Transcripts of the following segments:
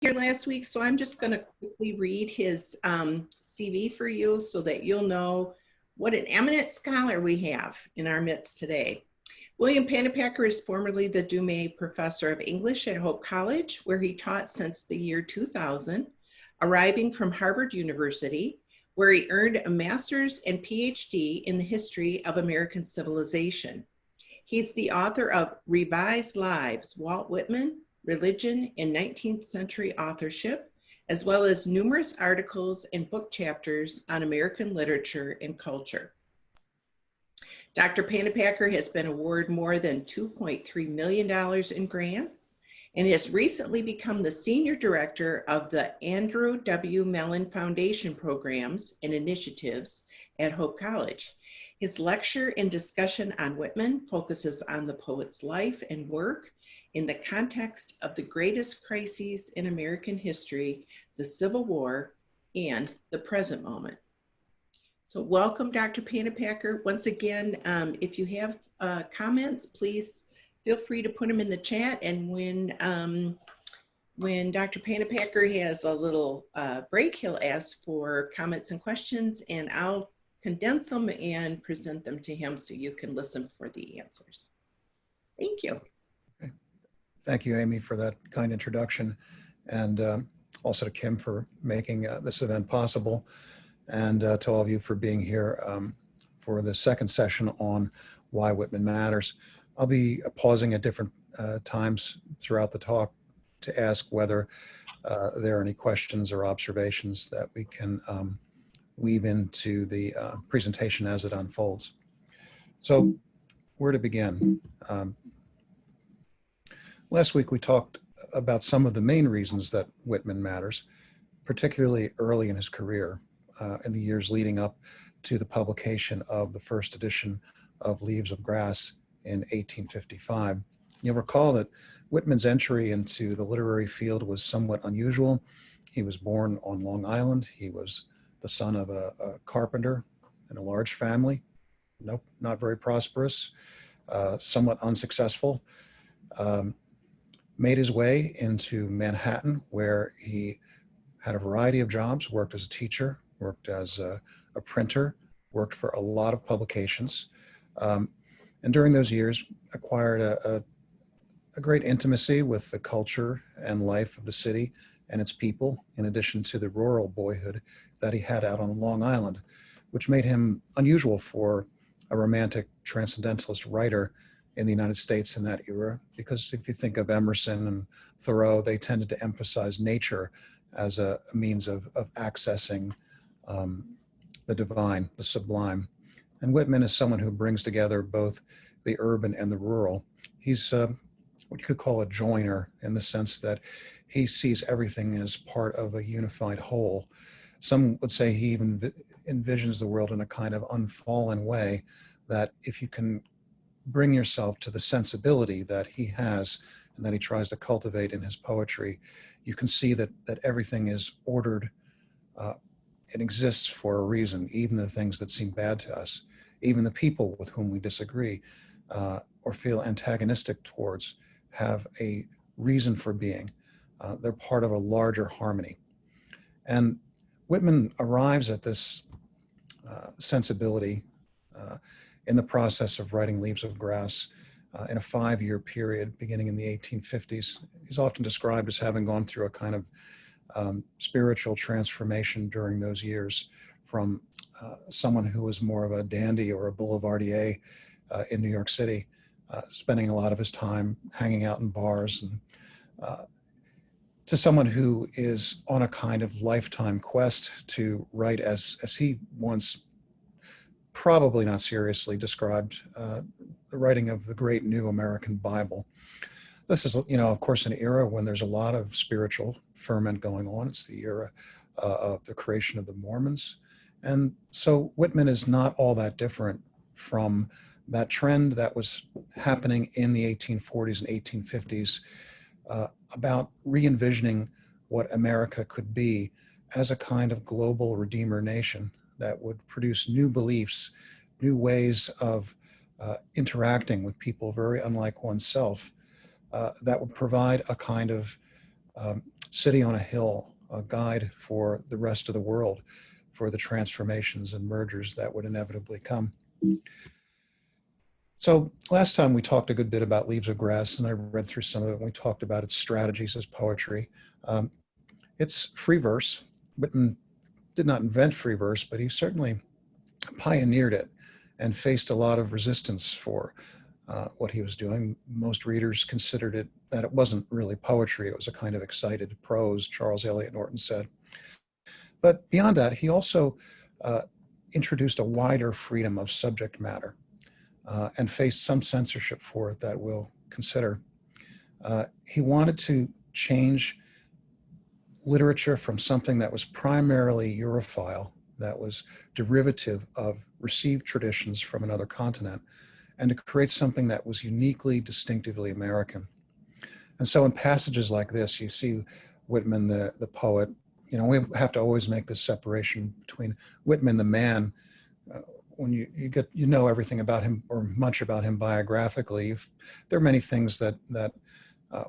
here last week, so I'm just going to quickly read his CV for you so that you'll know what an eminent scholar we have in our midst today. William Pennypacker is formerly the Dumay Professor of English at Hope College, where he taught since the year 2000, arriving from Harvard University, where he earned a master's and PhD in the history of American civilization. He's the author of Revised Lives, Walt Whitman, Religion in 19th Century Authorship, as well as numerous articles and book chapters on American literature and culture. Dr. Pennypacker has been awarded more than $2.3 million in grants and has recently become the Senior Director of the Andrew W. Mellon Foundation Programs and Initiatives at Hope College. His lecture and discussion on Whitman focuses on the poet's life and work in the context of the greatest crises in American history, the Civil War, and the present moment. So welcome, Dr. Pennypacker. Once again, if you have comments, please feel free to put them in the chat. And when Dr. Pennypacker has a little break, he'll ask for comments and questions, and I'll condense them and present them to him so you can listen for the answers. Thank you. Okay. Thank you, Amy, for that kind introduction, and also to Kim for making this event possible, and to all of you for being here for the second session on why Whitman matters. I'll be pausing at different times throughout the talk to ask whether there are any questions or observations that we can weave into the presentation as it unfolds. So where to begin? Last week we talked about some of the main reasons that Whitman matters, particularly early in his career, in the years leading up to the publication of the first edition of Leaves of Grass in 1855. You'll recall that Whitman's entry into the literary field was somewhat unusual. He was born on Long Island. He was the son of a carpenter in a large family, nope, not very prosperous, somewhat unsuccessful. Made his way into Manhattan, where he had a variety of jobs, worked as a teacher, worked as a printer, worked for a lot of publications. And during those years, acquired a great intimacy with the culture and life of the city and its people, in addition to the rural boyhood that he had out on Long Island, which made him unusual for a romantic transcendentalist writer in the United States in that era, because if you think of Emerson and Thoreau, they tended to emphasize nature as a means of accessing the divine, the sublime. And Whitman is someone who brings together both the urban and the rural. He's what you could call a joiner, in the sense that he sees everything as part of a unified whole. Some would say he even envisions the world in a kind of unfallen way, that if you can bring yourself to the sensibility that he has and that he tries to cultivate in his poetry, you can see that everything is ordered. It exists for a reason, even the things that seem bad to us, even the people with whom we disagree or feel antagonistic towards, have a reason for being. They're part of a larger harmony. And Whitman arrives at this sensibility in the process of writing Leaves of Grass in a 5-year period beginning in the 1850s. He's often described as having gone through a kind of spiritual transformation during those years, from someone who was more of a dandy or a boulevardier in New York City, spending a lot of his time hanging out in bars, and to someone who is on a kind of lifetime quest to write, as he once, probably not seriously, described the writing of the great new American Bible. This is, of course, an era when there's a lot of spiritual ferment going on. It's the era of the creation of the Mormons. And so Whitman is not all that different from that trend that was happening in the 1840s and 1850s about re-envisioning what America could be as a kind of global redeemer nation that would produce new beliefs, new ways of interacting with people very unlike oneself, that would provide a kind of city on a hill, a guide for the rest of the world, for the transformations and mergers that would inevitably come. So last time we talked a good bit about Leaves of Grass, and I read through some of it, and we talked about its strategies as poetry. It's free verse. Whitman did not invent free verse, but he certainly pioneered it and faced a lot of resistance for what he was doing. Most readers considered it that it wasn't really poetry. It was a kind of excited prose, Charles Eliot Norton said. But beyond that, he also introduced a wider freedom of subject matter and faced some censorship for it that we'll consider. He wanted to change literature from something that was primarily Europhile, that was derivative of received traditions from another continent, and to create something that was uniquely, distinctively American. And so in passages like this, you see Whitman, the poet. You know, we have to always make this separation between Whitman, the man. When you know everything about him or much about him biographically, there are many things that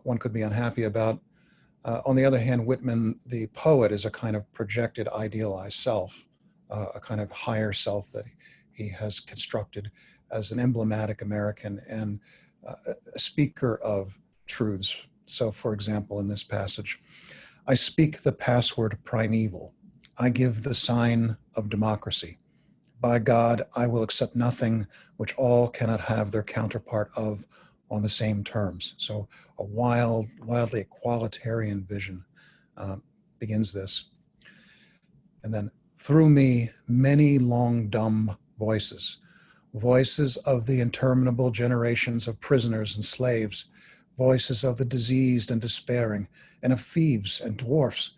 one could be unhappy about. On the other hand, Whitman, the poet, is a kind of projected, idealized self, a kind of higher self that he has constructed as an emblematic American and a speaker of truths. So, for example, in this passage, I speak the password primeval. I give the sign of democracy. By God, I will accept nothing which all cannot have their counterpart of on the same terms. So a wildly equalitarian vision begins this. And then through me, many long dumb voices, voices of the interminable generations of prisoners and slaves, voices of the diseased and despairing, and of thieves and dwarfs,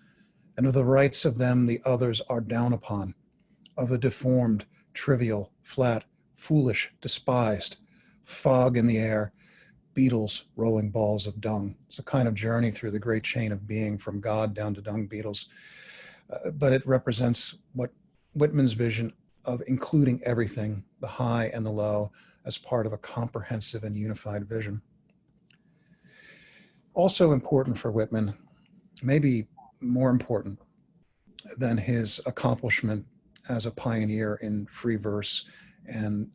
and of the rights of them the others are down upon, of the deformed, trivial, flat, foolish, despised, fog in the air, beetles rolling balls of dung. It's a kind of journey through the great chain of being from God down to dung beetles. But it represents what Whitman's vision of including everything, the high and the low, as part of a comprehensive and unified vision. Also important for Whitman, maybe more important than his accomplishment as a pioneer in free verse and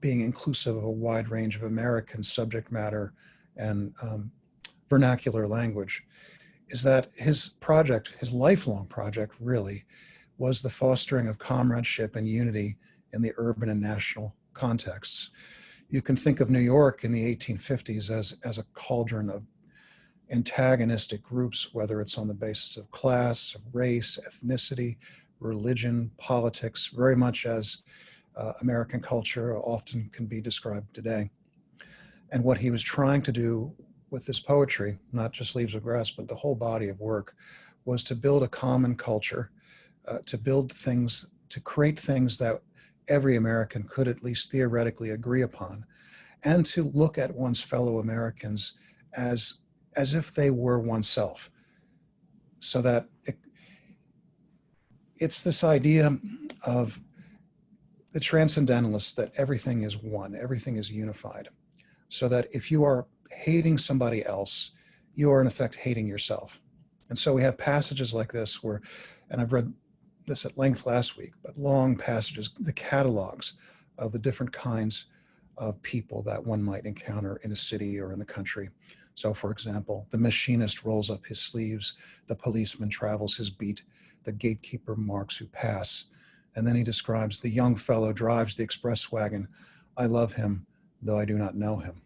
being inclusive of a wide range of American subject matter and vernacular language, is that his project, his lifelong project really, was the fostering of comradeship and unity in the urban and national contexts. You can think of New York in the 1850s as a cauldron of antagonistic groups, whether it's on the basis of class, race, ethnicity, religion, politics, very much as American culture often can be described today. And what he was trying to do with this poetry, not just Leaves of Grass, but the whole body of work, was to build a common culture, to build things, to create things that every American could at least theoretically agree upon, and to look at one's fellow Americans as if they were oneself. So that it's this idea of the transcendentalists that everything is one, everything is unified. So that if you are hating somebody else, you are in effect hating yourself. And so we have passages like this where, and I've read this at length last week, but long passages, the catalogs of the different kinds of people that one might encounter in a city or in the country. So for example, the machinist rolls up his sleeves, the policeman travels his beat, the gatekeeper marks who pass. And then he describes the young fellow drives the express wagon. I love him, though I do not know him.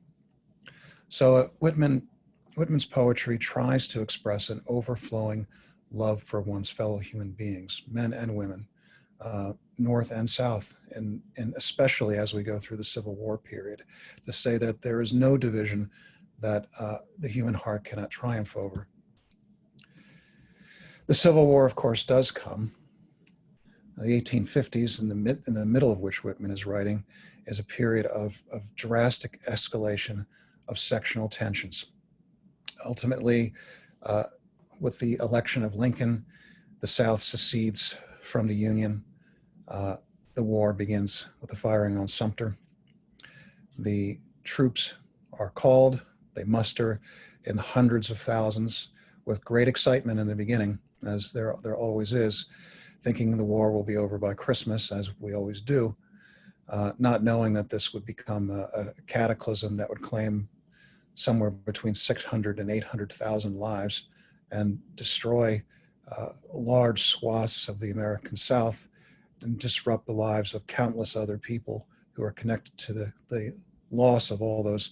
So Whitman's poetry tries to express an overflowing love for one's fellow human beings, men and women, North and South, and especially as we go through the Civil War period, to say that there is no division that the human heart cannot triumph over. The Civil War, of course, does come. The 1850s, in the middle of which Whitman is writing, is a period of drastic escalation of sectional tensions. Ultimately, with the election of Lincoln, the South secedes from the Union. The war begins with the firing on Sumter. The troops are called, they muster in the hundreds of thousands, with great excitement in the beginning, as there always is, thinking the war will be over by Christmas, as we always do, not knowing that this would become a cataclysm that would claim somewhere between 600 and 800,000 lives and destroy large swaths of the American South and disrupt the lives of countless other people who are connected to the loss of all those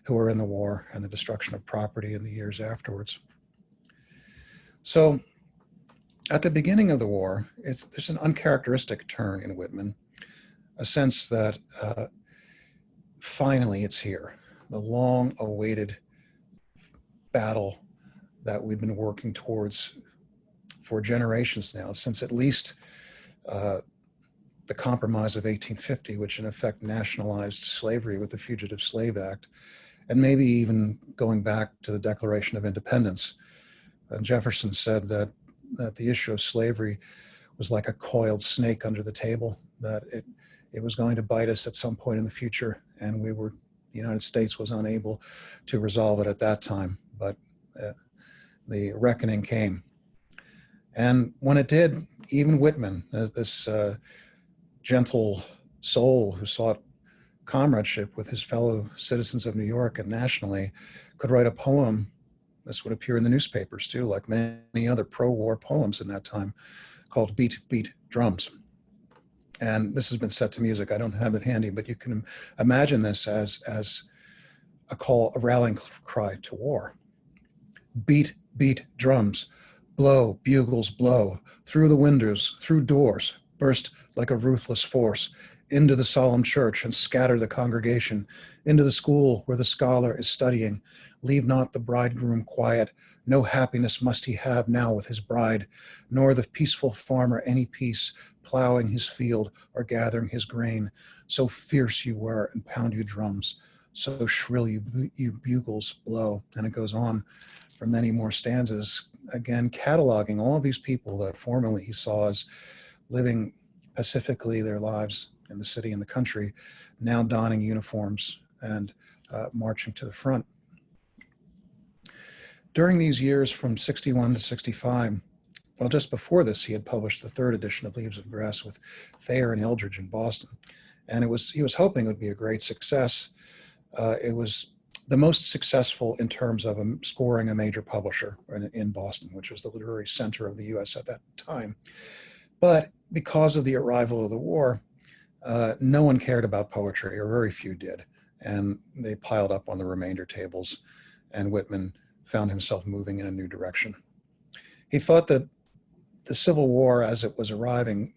who were in the war and the destruction of property in the years afterwards. So at the beginning of the war, there's an uncharacteristic turn in Whitman, a sense that finally it's here, the long-awaited battle that we've been working towards for generations now, since at least the Compromise of 1850, which in effect nationalized slavery with the Fugitive Slave Act, and maybe even going back to the Declaration of Independence. Jefferson said that the issue of slavery was like a coiled snake under the table, that it was going to bite us at some point in the future, and the United States was unable to resolve it at that time, but the reckoning came. And when it did, even Whitman, this gentle soul who sought comradeship with his fellow citizens of New York and nationally, could write a poem. This would appear in the newspapers too, like many other pro-war poems in that time, called Beat, Beat Drums. And this has been set to music. I don't have it handy, but you can imagine this as a rallying cry to war. Beat, beat drums, blow, bugles blow, through the windows, through doors, burst like a ruthless force, into the solemn church and scatter the congregation, into the school where the scholar is studying. Leave not the bridegroom quiet, no happiness must he have now with his bride, nor the peaceful farmer any peace, plowing his field or gathering his grain. So fierce you were and pound you drums, so shrill you bugles blow. And it goes on for many more stanzas, again cataloging all of these people that formerly he saw as living pacifically their lives in the city and the country, now donning uniforms and marching to the front. During these years from 61 to 65, well, just before this, he had published the third edition of Leaves of Grass with Thayer and Eldridge in Boston. And he was hoping it would be a great success. It was the most successful in terms of scoring a major publisher in Boston, which was the literary center of the US at that time. But because of the arrival of the war, no one cared about poetry, or very few did, and they piled up on the remainder tables, and Whitman found himself moving in a new direction. He thought that the Civil War, as it was arriving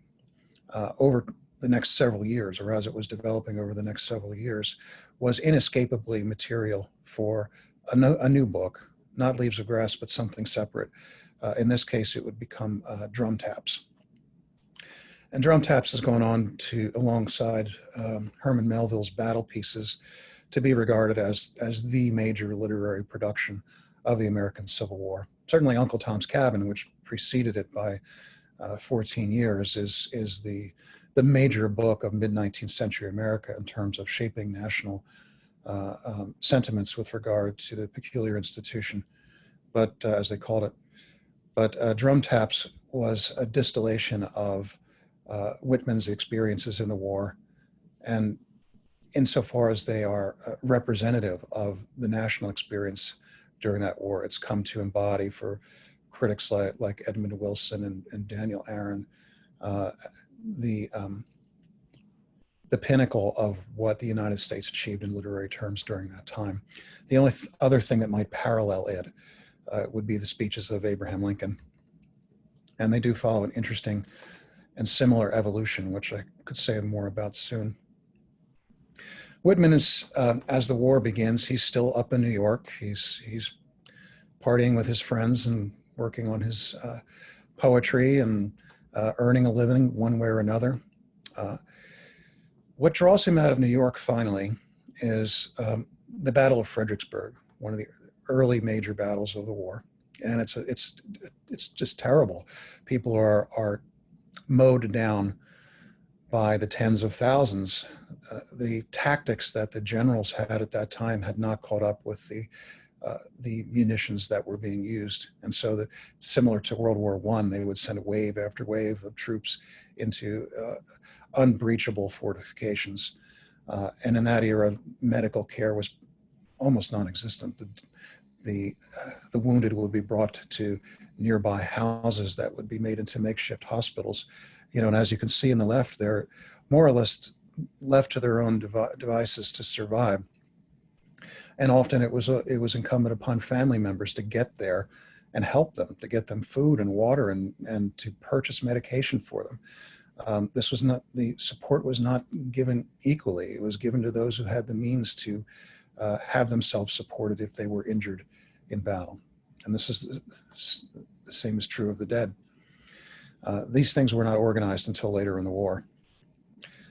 over the next several years, or as it was developing over the next several years, was inescapably material for a new book, not Leaves of Grass, but something separate. In this case, it would become Drum Taps. And Drum Taps has gone on to, alongside Herman Melville's battle pieces, to be regarded as the major literary production of the American Civil War. Certainly Uncle Tom's Cabin, which preceded it by 14 years, is the major book of mid-19th century America in terms of shaping national sentiments with regard to the peculiar institution, but as they called it. But Drum Taps was a distillation of Whitman's experiences in the war, and insofar as they are representative of the national experience during that war, it's come to embody for critics like Edmund Wilson and Daniel Aaron the pinnacle of what the United States achieved in literary terms during that time. The only other thing that might parallel it would be the speeches of Abraham Lincoln, and they do follow an interesting and similar evolution, which I could say more about soon. Whitman is, as the war begins, he's still up in New York. He's partying with his friends and working on his poetry and earning a living one way or another. What draws him out of New York finally is the Battle of Fredericksburg, one of the early major battles of the war, and it's just terrible. People are mowed down by the tens of thousands. The tactics that the generals had at that time had not caught up with the the munitions that were being used. And so that, similar to World War I, they would send wave after wave of troops into unbreachable fortifications. And in that era, medical care was almost non-existent. The wounded would be brought to nearby houses that would be made into makeshift hospitals. And as you can see in the left, they're more or less left to their own devices to survive. And often it was incumbent upon family members to get there and help them, to get them food and water and to purchase medication for them. The support was not given equally. It was given to those who had the means to have themselves supported if they were injured in battle. And this is the same is true of the dead. These things were not organized until later in the war.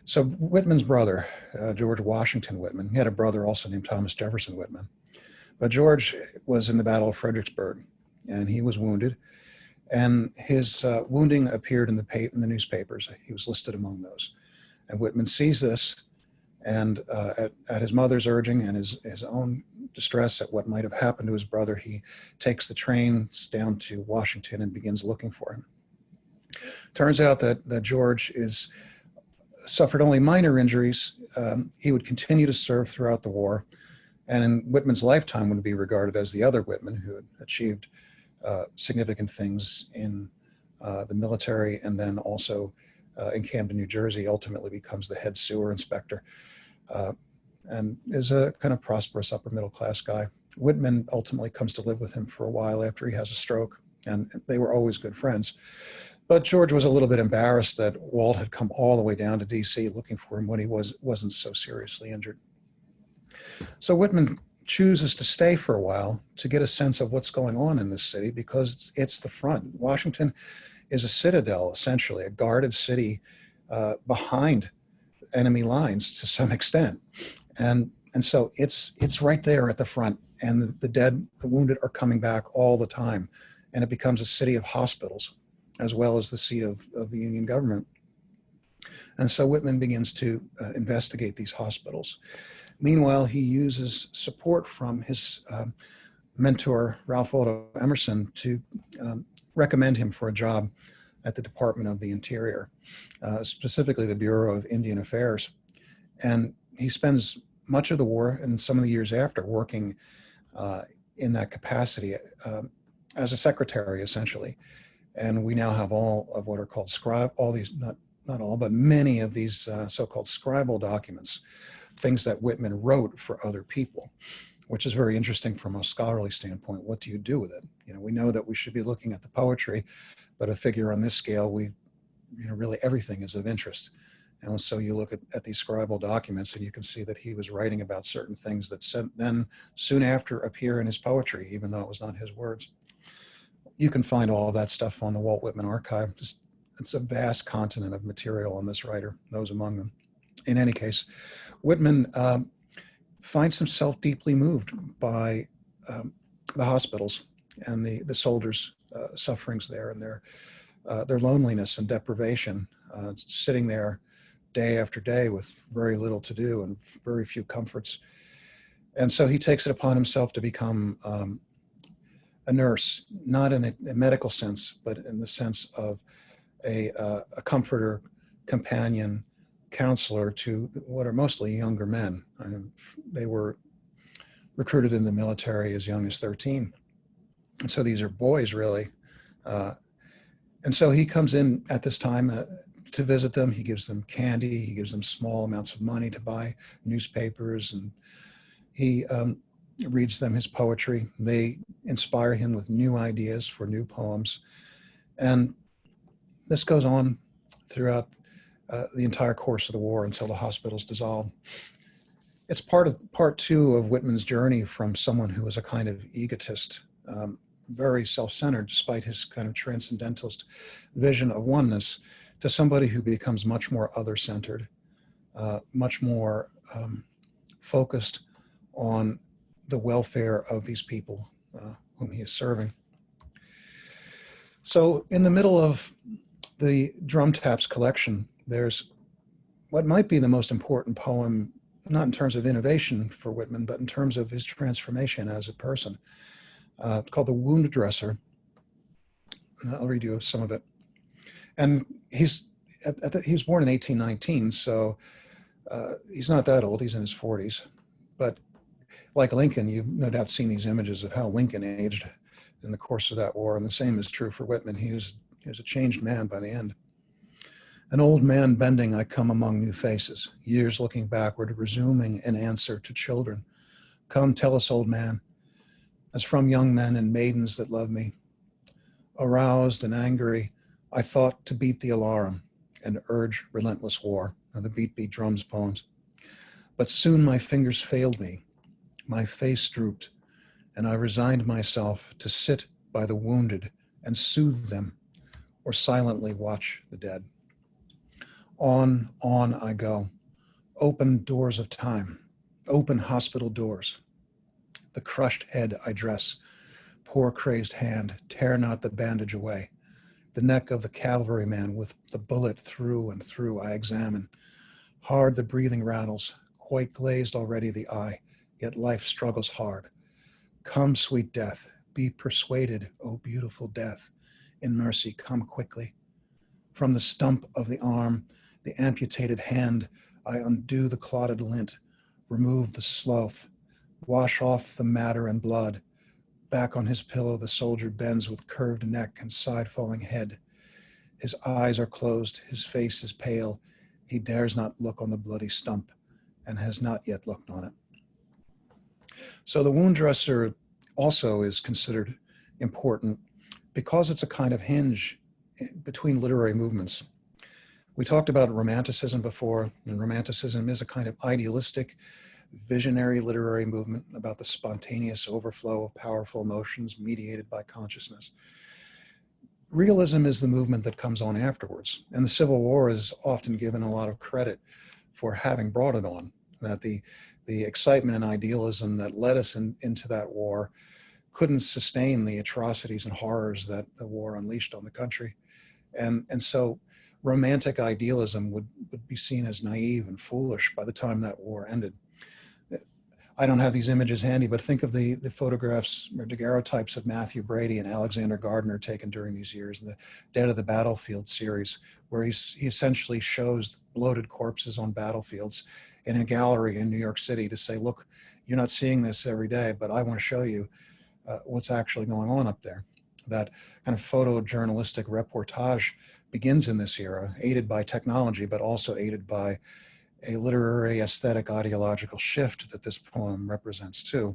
So Whitman's brother, George Washington Whitman, he had a brother also named Thomas Jefferson Whitman. But George was in the Battle of Fredericksburg, and he was wounded. And his wounding appeared in the newspapers. He was listed among those. And Whitman sees this, and at his mother's urging and his own distress at what might have happened to his brother, he takes the trains down to Washington and begins looking for him. Turns out that George suffered only minor injuries. He would continue to serve throughout the war, and in Whitman's lifetime would be regarded as the other Whitman who had achieved significant things in the military, and then also in Camden, New Jersey, ultimately becomes the head sewer inspector, and is a kind of prosperous upper middle class guy. Whitman ultimately comes to live with him for a while after he has a stroke, and they were always good friends. But George was a little bit embarrassed that Walt had come all the way down to D.C. looking for him when he wasn't so seriously injured. So Whitman chooses to stay for a while to get a sense of what's going on in this city, because it's the front. Washington is a citadel, essentially, a guarded city behind enemy lines to some extent. And so it's right there at the front, and the dead, the wounded are coming back all the time. And it becomes a city of hospitals, as well as the seat of the Union government. And so Whitman begins to investigate these hospitals. Meanwhile, he uses support from his mentor, Ralph Waldo Emerson, to recommend him for a job at the Department of the Interior, specifically the Bureau of Indian Affairs. And he spends much of the war and some of the years after working in that capacity as a secretary, essentially. And we now have all of what are called not all, but many of these so-called scribal documents, things that Whitman wrote for other people, which is very interesting from a scholarly standpoint. What do you do with it? We know that we should be looking at the poetry, but a figure on this scale, really everything is of interest. And so you look at these scribal documents, and you can see that he was writing about certain things that then soon after appear in his poetry, even though it was not his words. You can find all of that stuff on the Walt Whitman archive. It's a vast continent of material on this writer, those among them. In any case, Whitman finds himself deeply moved by the hospitals and the soldiers' sufferings there, and their loneliness and deprivation, sitting there day after day with very little to do and very few comforts. And so he takes it upon himself to become a nurse, not in a medical sense, but in the sense of a comforter, companion, counselor to what are mostly younger men. They were recruited in the military as young as 13. And so these are boys, really. And so he comes in at this time to visit them. He gives them candy. He gives them small amounts of money to buy newspapers. And he reads them his poetry. They inspire him with new ideas for new poems. And this goes on throughout the entire course of the war until the hospitals dissolved. It's part two of Whitman's journey from someone who was a kind of egotist, very self-centered despite his kind of transcendentalist vision of oneness, to somebody who becomes much more other-centered, much more focused on the welfare of these people whom he is serving. So in the middle of the Drum Taps collection, there's what might be the most important poem not in terms of innovation for Whitman, but in terms of his transformation as a person. It's called The Wound Dresser. I'll read you some of it. And he was born in 1819, so he's not that old. He's in his 40s. But like Lincoln, you've no doubt seen these images of how Lincoln aged in the course of that war. And the same is true for Whitman. He was a changed man by the end. An old man bending, I come among new faces, years looking backward, resuming an answer to children. Come, tell us, old man, as from young men and maidens that love me. Aroused and angry, I thought to beat the alarm and urge relentless war, of the Beat Beat Drums poems. But soon my fingers failed me, my face drooped, and I resigned myself to sit by the wounded and soothe them, or silently watch the dead. On I go. Open doors of time, open hospital doors. The crushed head I dress, poor crazed hand, tear not the bandage away. The neck of the cavalryman with the bullet through and through I examine. Hard the breathing rattles, quite glazed already the eye, yet life struggles hard. Come, sweet death, be persuaded, O beautiful death. In mercy, come quickly. From the stump of the arm, the amputated hand, I undo the clotted lint, remove the slough, wash off the matter and blood. Back on his pillow, the soldier bends with curved neck and side-falling head. His eyes are closed, his face is pale. He dares not look on the bloody stump and has not yet looked on it. So the wound dresser also is considered important because it's a kind of hinge between literary movements. We talked about Romanticism before, and Romanticism is a kind of idealistic, visionary literary movement about the spontaneous overflow of powerful emotions mediated by consciousness. Realism is the movement that comes on afterwards, and the Civil War is often given a lot of credit for having brought it on, that the excitement and idealism that led us into that war couldn't sustain the atrocities and horrors that the war unleashed on the country. And so romantic idealism would be seen as naive and foolish by the time that war ended. I don't have these images handy, but think of the photographs or daguerreotypes of Matthew Brady and Alexander Gardner taken during these years, the Dead of the Battlefield series, where he essentially shows bloated corpses on battlefields in a gallery in New York City to say, look, you're not seeing this every day, but I want to show you what's actually going on up there. That kind of photojournalistic reportage begins in this era, aided by technology, but also aided by a literary, aesthetic, ideological shift that this poem represents too.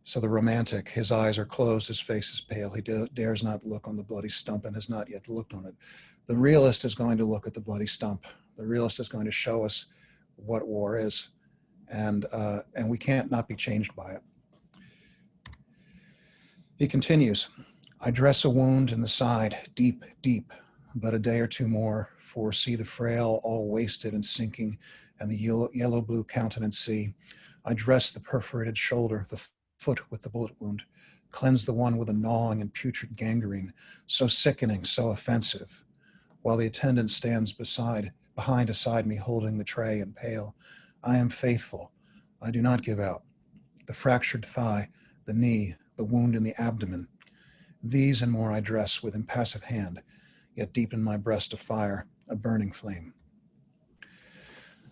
So the romantic, his eyes are closed, his face is pale, he dares not look on the bloody stump and has not yet looked on it. The realist is going to look at the bloody stump. The realist is going to show us what war is, and we can't not be changed by it. He continues, I dress a wound in the side, deep, deep, but a day or two more, for see the frail all wasted and sinking, and the yellow-blue countenance see. I dress the perforated shoulder, the foot with the bullet wound, cleanse the one with a gnawing and putrid gangrene, so sickening, so offensive, while the attendant stands behind aside me, holding the tray and pail. I am faithful. I do not give out. The fractured thigh, the knee, the wound in the abdomen, these and more I dress with impassive hand, yet deep in my breast a fire, a burning flame.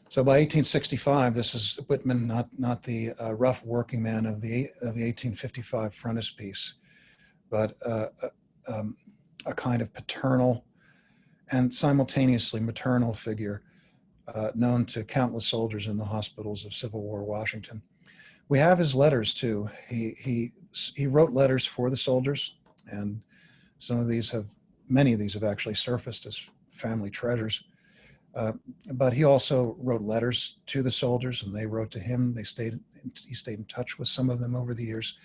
So by 1865, this is Whitman, not the rough working man of the 1855 frontispiece, but a kind of paternal and simultaneously maternal figure known to countless soldiers in the hospitals of Civil War Washington. We have his letters too. He wrote letters for the soldiers, and many of these have actually surfaced as family treasures. But he also wrote letters to the soldiers, and they wrote to him. He stayed in touch with some of them over the years,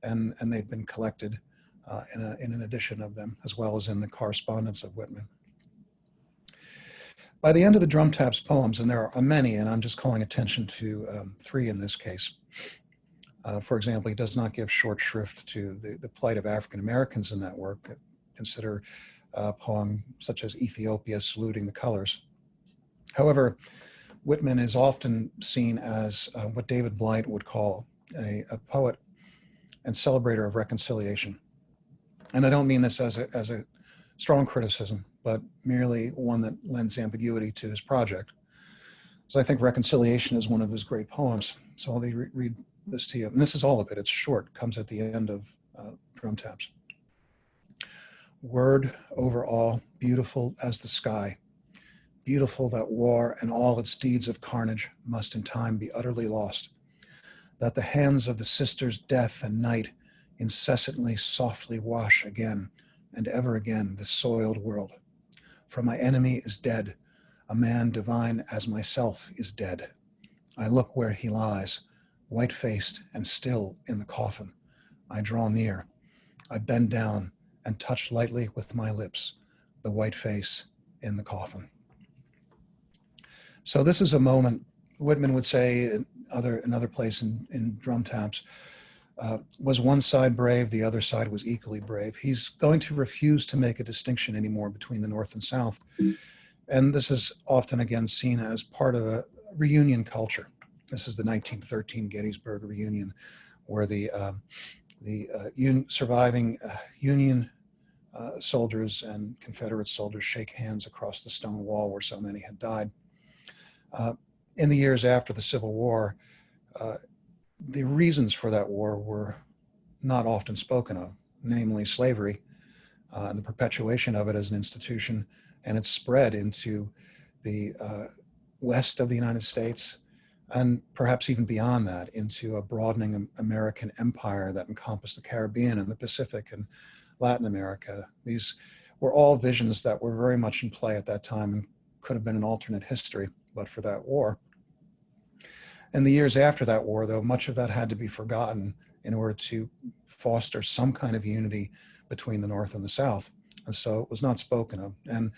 and they've been collected in an edition of them, as well as in the correspondence of Whitman. By the end of the Drum Taps poems, and there are many, and I'm just calling attention to three in this case. For example, he does not give short shrift to the plight of African Americans in that work. Consider a poem such as Ethiopia Saluting the Colors. However, Whitman is often seen as what David Blight would call a poet and celebrator of reconciliation. And I don't mean this as a strong criticism, but merely one that lends ambiguity to his project. So I think Reconciliation is one of his great poems. So I'll read this to you. And this is all of it. It's short, comes at the end of Drum Taps. Word over all, beautiful as the sky, beautiful that war and all its deeds of carnage must in time be utterly lost, that the hands of the sisters death and night incessantly softly wash again and ever again this soiled world. For my enemy is dead, a man divine as myself is dead. I look where he lies, white-faced and still in the coffin. I draw near, I bend down and touch lightly with my lips the white face in the coffin. So this is a moment, Whitman would say in another place in Drum Taps, was one side brave, the other side was equally brave. He's going to refuse to make a distinction anymore between the North and South. And this is often again seen as part of a reunion culture. This is the 1913 Gettysburg reunion, where the surviving Union soldiers and Confederate soldiers shake hands across the stone wall where so many had died. In the years after the Civil War, the reasons for that war were not often spoken of, namely slavery and the perpetuation of it as an institution, and its spread into the west of the United States, and perhaps even beyond that, into a broadening American empire that encompassed the Caribbean and the Pacific and Latin America. These were all visions that were very much in play at that time and could have been an alternate history, but for that war. In the years after that war, though, much of that had to be forgotten in order to foster some kind of unity between the North and the South. And so it was not spoken of. And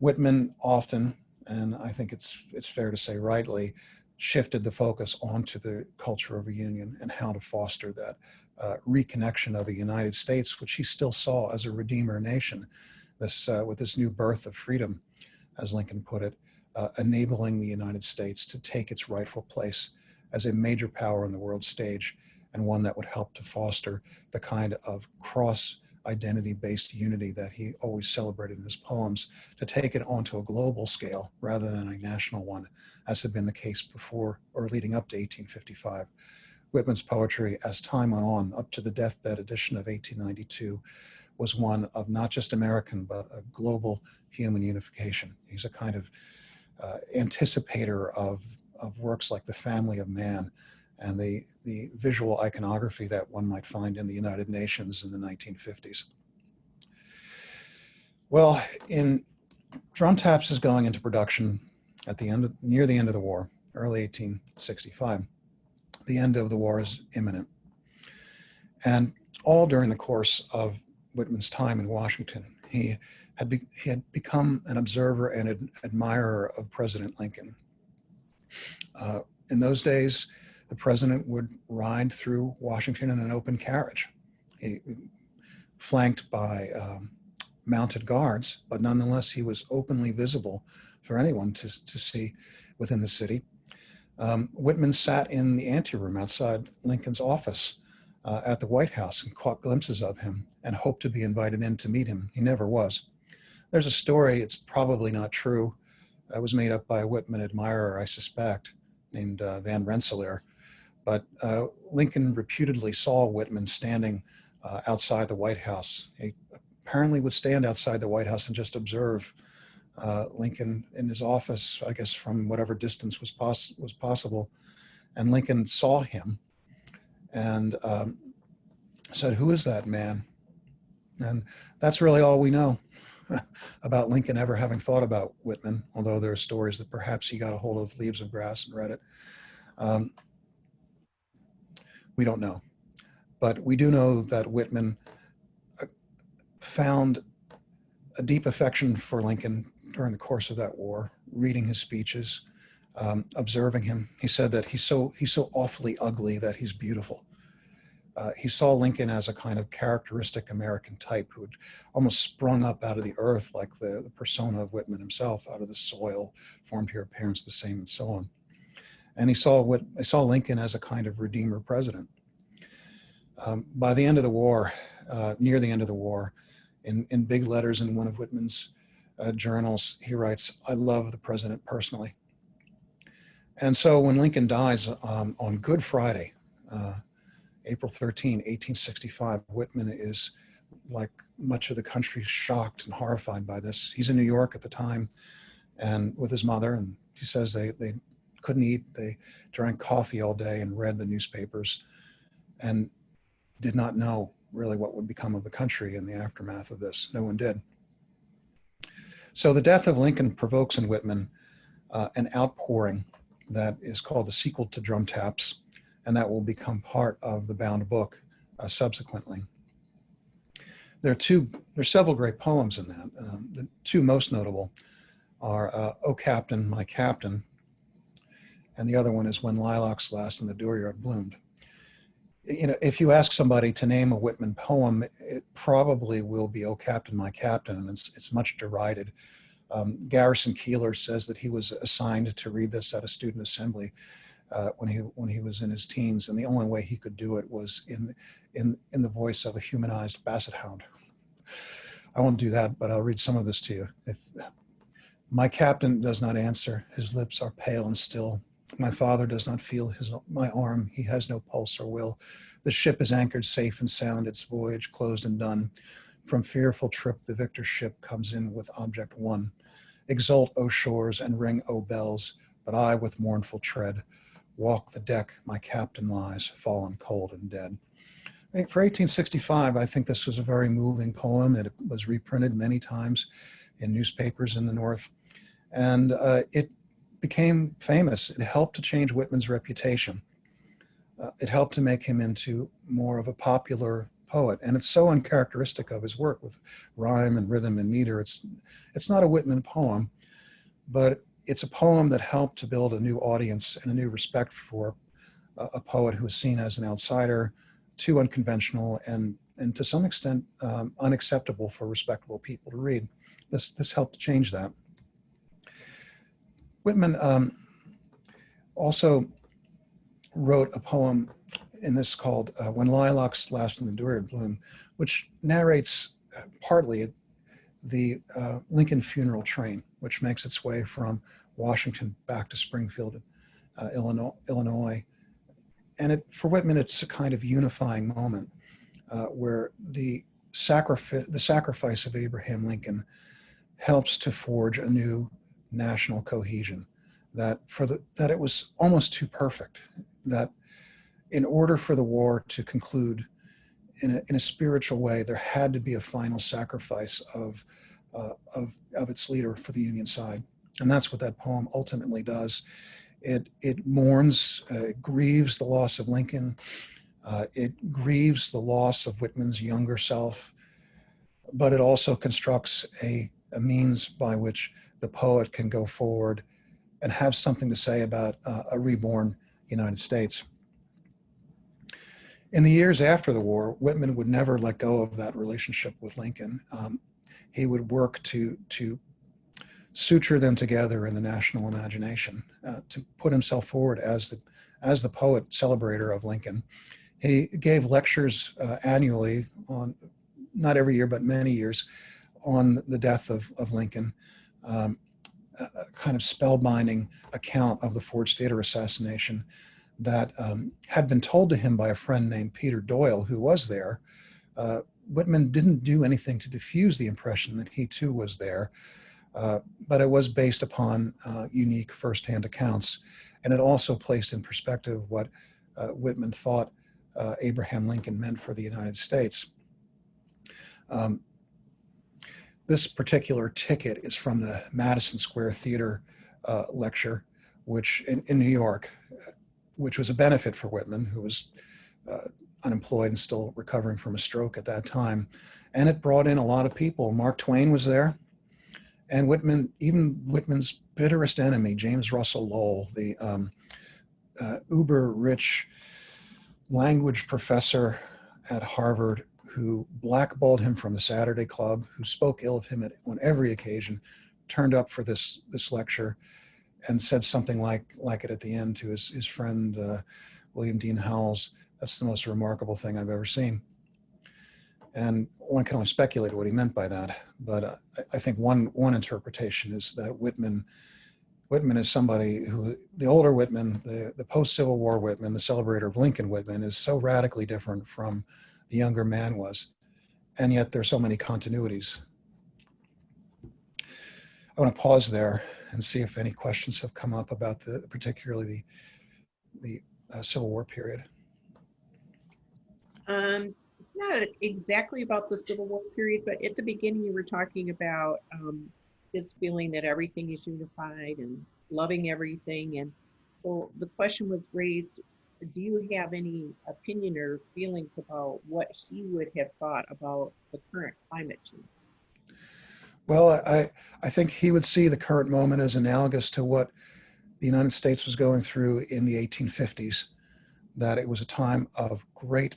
Whitman often, and I think it's fair to say rightly, shifted the focus onto the culture of reunion and how to foster that reconnection of a United States, which he still saw as a redeemer nation, with this new birth of freedom, as Lincoln put it, enabling the United States to take its rightful place as a major power on the world stage, and one that would help to foster the kind of cross-identity-based unity that he always celebrated in his poems, to take it onto a global scale rather than a national one, as had been the case before or leading up to 1855. Whitman's poetry, as time went on, up to the deathbed edition of 1892, was one of not just American, but a global human unification. He's a kind of anticipator of works like The Family of Man and the visual iconography that one might find in the United Nations in the 1950s. Well, Drum Taps is going into production at near the end of the war, early 1865. The end of the war is imminent. And all during the course of Whitman's time in Washington, he had become an observer and an admirer of President Lincoln. In those days, the president would ride through Washington in an open carriage, flanked by mounted guards, but nonetheless, he was openly visible for anyone to see within the city. Whitman sat in the anteroom outside Lincoln's office at the White House and caught glimpses of him and hoped to be invited in to meet him. He never was. There's a story, it's probably not true, that was made up by a Whitman admirer, I suspect, named Van Rensselaer. But Lincoln reputedly saw Whitman standing outside the White House. He apparently would stand outside the White House and just observe Lincoln in his office, I guess from whatever distance was possible. And Lincoln saw him and said, "Who is that man?" And that's really all we know about Lincoln ever having thought about Whitman, although there are stories that perhaps he got a hold of Leaves of Grass and read it. We don't know. But we do know that Whitman found a deep affection for Lincoln during the course of that war, reading his speeches, observing him. He said that he's so awfully ugly that he's beautiful, He saw Lincoln as a kind of characteristic American type who had almost sprung up out of the earth, like the persona of Whitman himself, out of the soil, formed here, parents the same, and so on. And he saw Lincoln as a kind of redeemer president. By the end of the war, near the end of the war, in big letters in one of Whitman's journals, he writes, "I love the president personally." And so when Lincoln dies on Good Friday, April 13, 1865, Whitman is, like much of the country, shocked and horrified by this. He's in New York at the time and with his mother, and he says they couldn't eat. They drank coffee all day and read the newspapers and did not know really what would become of the country in the aftermath of this. No one did. So the death of Lincoln provokes in Whitman an outpouring that is called the sequel to Drum Taps, and that will become part of the bound book subsequently. There are several great poems in that. The two most notable are "O Captain, My Captain," and the other one is "When Lilacs Last in the Dooryard Bloomed." You know, if you ask somebody to name a Whitman poem, it probably will be "O Captain, My Captain," and it's much derided. Garrison Keillor says that he was assigned to read this at a student assembly when he was in his teens, and the only way he could do it was in the voice of a humanized basset hound. I won't do that, but I'll read some of this to you. My captain does not answer; his lips are pale and still. My father does not feel my arm; he has no pulse or will. The ship is anchored safe and sound; its voyage closed and done. From fearful trip, the victor ship comes in with object won. Exult, O shores, and ring, O bells! But I, with mournful tread, walk the deck. My captain lies, fallen cold and dead. For 1865, I think this was a very moving poem. It was reprinted many times in newspapers in the North, and it became famous. It helped to change Whitman's reputation. It helped to make him into more of a popular poet, and it's so uncharacteristic of his work with rhyme and rhythm and meter. It's not a Whitman poem, but it's a poem that helped to build a new audience and a new respect for a poet who was seen as an outsider, too unconventional, and to some extent unacceptable for respectable people to read. This helped change that. Whitman also wrote a poem in this called "When Lilacs Last in the Dooryard Bloom," which narrates partly the Lincoln funeral train, which makes its way from Washington back to Springfield, Illinois. And for Whitman, it's a kind of unifying moment where the sacrifice of Abraham Lincoln helps to forge a new national cohesion. That it was almost too perfect. That in order for the war to conclude in a spiritual way, there had to be a final sacrifice of its leader for the Union side, and that's what that poem ultimately does. It mourns, grieves the loss of Lincoln. It grieves the loss of Whitman's younger self, but it also constructs a means by which the poet can go forward and have something to say about a reborn United States. In the years after the war, Whitman would never let go of that relationship with Lincoln. He would work to suture them together in the national imagination, to put himself forward as the poet celebrator of Lincoln. He gave lectures annually on, not every year, but many years, on the death of Lincoln, a kind of spellbinding account of the Forged Theater assassination that had been told to him by a friend named Peter Doyle, who was there. Whitman didn't do anything to diffuse the impression that he too was there, but it was based upon unique firsthand accounts. And it also placed in perspective what Whitman thought Abraham Lincoln meant for the United States. This particular ticket is from the Madison Square Theater lecture, which in New York, which was a benefit for Whitman, who was unemployed and still recovering from a stroke at that time. And it brought in a lot of people. Mark Twain was there. And Whitman's bitterest enemy, James Russell Lowell, the uber rich language professor at Harvard who blackballed him from the Saturday Club, who spoke ill of him on every occasion, turned up for this lecture and said something like it at the end to his friend, William Dean Howells. That's the most remarkable thing I've ever seen. And one can only speculate what he meant by that. But I think one interpretation is that Whitman is somebody who, the older Whitman, the post-Civil War Whitman, the celebrator of Lincoln Whitman, is so radically different from the younger man was. And yet there's so many continuities. I want to pause there and see if any questions have come up about particularly the Civil War period. It's not exactly about the Civil War period, but at the beginning you were talking about his feeling that everything is unified and loving everything. And so the question was raised, do you have any opinion or feelings about what he would have thought about the current climate change? Well, I think he would see the current moment as analogous to what the United States was going through in the 1850s, that it was a time of great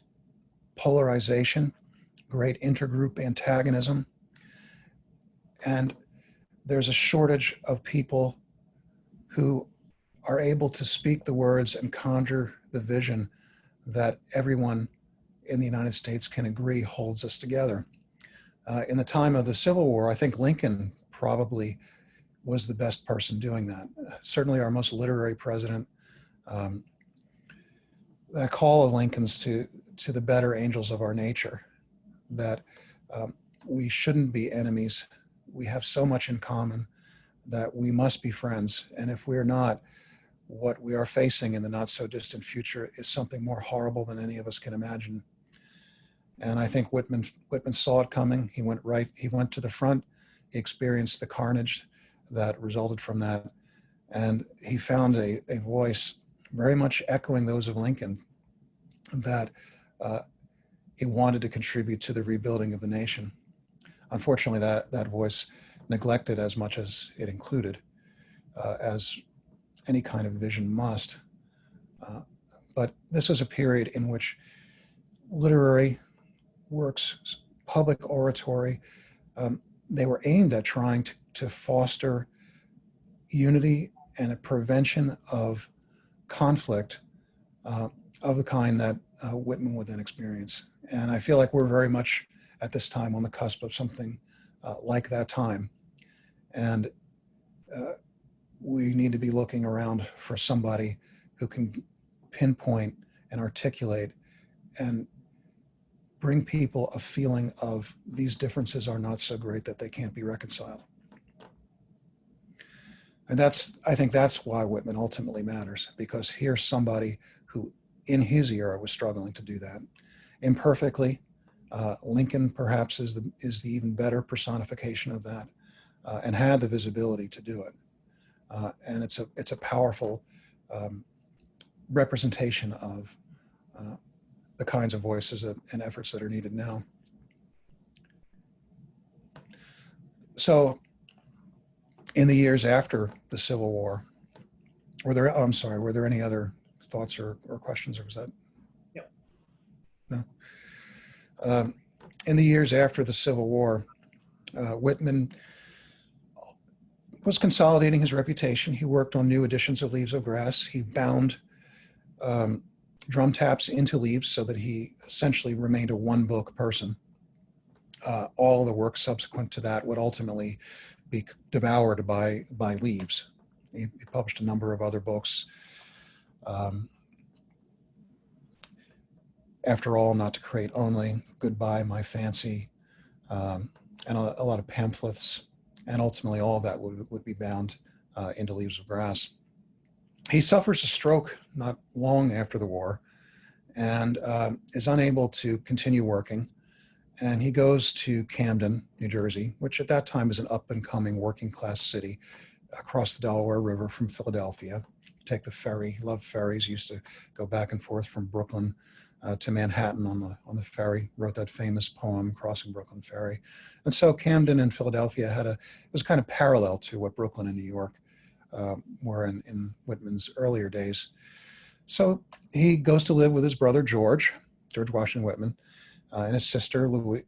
polarization, great intergroup antagonism, and there's a shortage of people who are able to speak the words and conjure the vision that everyone in the United States can agree holds us together. In the time of the Civil War, I think Lincoln probably was the best person doing that. Certainly our most literary president. That call of Lincoln's to the better angels of our nature, that we shouldn't be enemies. We have so much in common that we must be friends. And if we're not, what we are facing in the not so distant future is something more horrible than any of us can imagine. And I think Whitman saw it coming. He went to the front. He experienced the carnage that resulted from that. And he found a voice very much echoing those of Lincoln, that he wanted to contribute to the rebuilding of the nation. Unfortunately, that voice neglected as much as it included, as any kind of vision must. But this was a period in which literary works, public oratory, they were aimed at trying to foster unity and a prevention of conflict of the kind that Whitman would then experience. And I feel like we're very much at this time on the cusp of something like that time. And we need to be looking around for somebody who can pinpoint and articulate and bring people a feeling of these differences are not so great that they can't be reconciled. And I think that's why Whitman ultimately matters, because here's somebody who in his era was struggling to do that. Imperfectly, Lincoln perhaps is the even better personification of that, and had the visibility to do it. And it's a powerful representation of the kinds of voices and efforts that are needed now. So in the years after the Civil War, were there any other thoughts or questions, or was that? Yep. No. In the years after the Civil War, Whitman was consolidating his reputation. He worked on new editions of Leaves of Grass. He bound drum taps into leaves so that he essentially remained a one-book person. All the work subsequent to that would ultimately be devoured by leaves. He published a number of other books. After All, Not to Create Only, Goodbye, My Fancy, and a lot of pamphlets, and ultimately all of that would be bound into Leaves of Grass. He suffers a stroke not long after the war and is unable to continue working. And he goes to Camden, New Jersey, which at that time is an up-and-coming working-class city across the Delaware River from Philadelphia. Take the ferry. He loved ferries. He used to go back and forth from Brooklyn to Manhattan on the ferry. Wrote that famous poem, Crossing Brooklyn Ferry. And so Camden and Philadelphia it was kind of parallel to what Brooklyn and New York were in Whitman's earlier days. So he goes to live with his brother, George Washington Whitman, and his sister, Louis,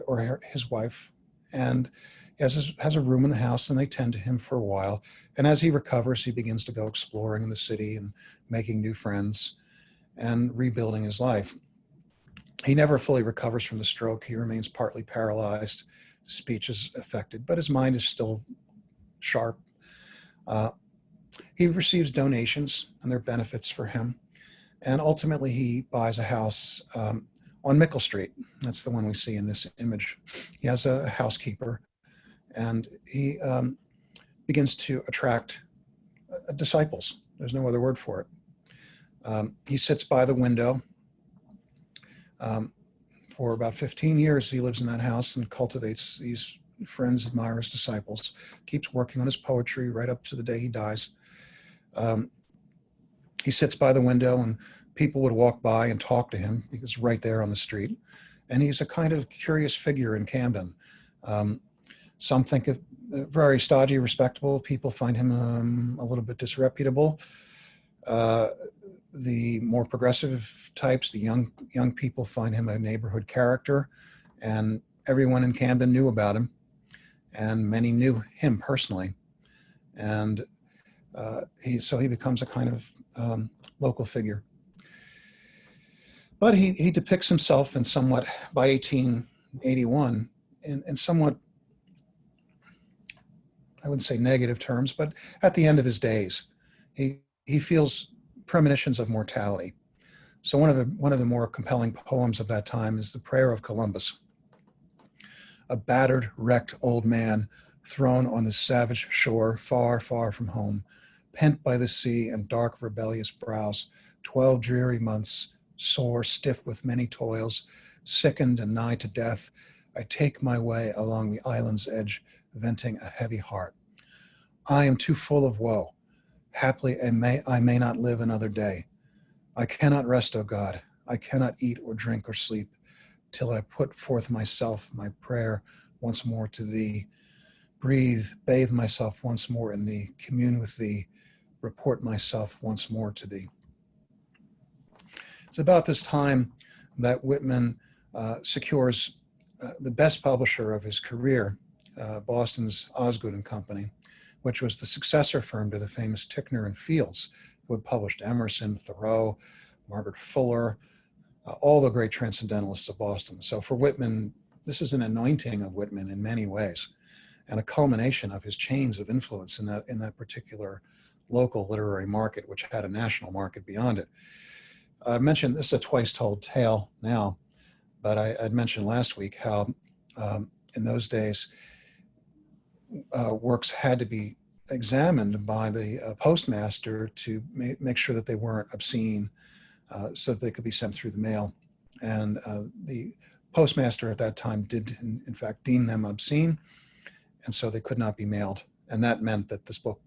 or his wife. And he has a room in the house, and they tend to him for a while. And as he recovers, he begins to go exploring in the city and making new friends and rebuilding his life. He never fully recovers from the stroke. He remains partly paralyzed. His speech is affected, but his mind is still sharp. He receives donations, and they're benefits for him. And ultimately, he buys a house on Mickle Street. That's the one we see in this image. He has a housekeeper, and he begins to attract disciples. There's no other word for it. He sits by the window. For about 15 years, he lives in that house and cultivates these friends, admirers, disciples, keeps working on his poetry right up to the day he dies. He sits by the window, and people would walk by and talk to him because right there on the street. And he's a kind of curious figure in Camden. Some think of very stodgy, respectable. People find him a little bit disreputable. The more progressive types, the young people, find him a neighborhood character, and everyone in Camden knew about him, and many knew him personally. And he becomes a kind of local figure. But he depicts himself in somewhat, by 1881, in somewhat, I wouldn't say negative terms, but at the end of his days, he feels premonitions of mortality. So one of the more compelling poems of that time is The Prayer of Columbus. A battered, wrecked old man thrown on the savage shore, far, far from home, pent by the sea and dark rebellious brows, 12 dreary months, sore, stiff with many toils, sickened and nigh to death, I take my way along the island's edge, venting a heavy heart. I am too full of woe. Haply I may not live another day. I cannot rest, O God. I cannot eat or drink or sleep till I put forth myself, my prayer once more to thee. Breathe, bathe myself once more in thee, commune with thee, report myself once more to thee. It's about this time that Whitman secures the best publisher of his career, Boston's Osgood and Company, which was the successor firm to the famous Ticknor and Fields, who had published Emerson, Thoreau, Margaret Fuller, all the great transcendentalists of Boston. So for Whitman, this is an anointing of Whitman in many ways, and a culmination of his chains of influence in that particular local literary market, which had a national market beyond it. I mentioned this is a twice told tale now, but I'd mentioned last week how in those days works had to be examined by the postmaster to make sure that they weren't obscene, so that they could be sent through the mail. And the postmaster at that time did, in fact, deem them obscene, and so they could not be mailed. And that meant that this book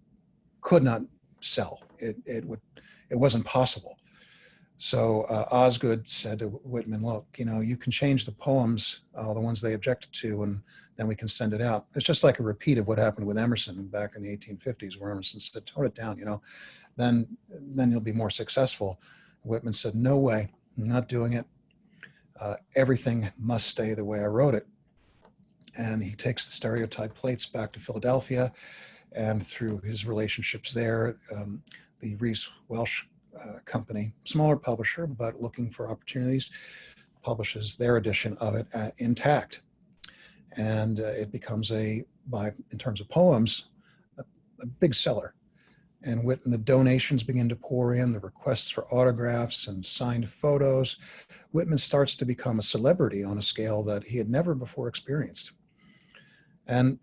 could not sell. It wasn't possible. So Osgood said to Whitman, look, you can change the poems, the ones they objected to, and then we can send it out. It's just like a repeat of what happened with Emerson back in the 1850s, where Emerson said, tone it down, then you'll be more successful. Whitman said, no way, I'm not doing it. Everything must stay the way I wrote it. And he takes the stereotype plates back to Philadelphia, and through his relationships there, the Reese Welsh company, smaller publisher, but looking for opportunities, publishes their edition of it intact. And it becomes in terms of poems, a big seller. And the donations begin to pour in, the requests for autographs and signed photos. Whitman starts to become a celebrity on a scale that he had never before experienced. And,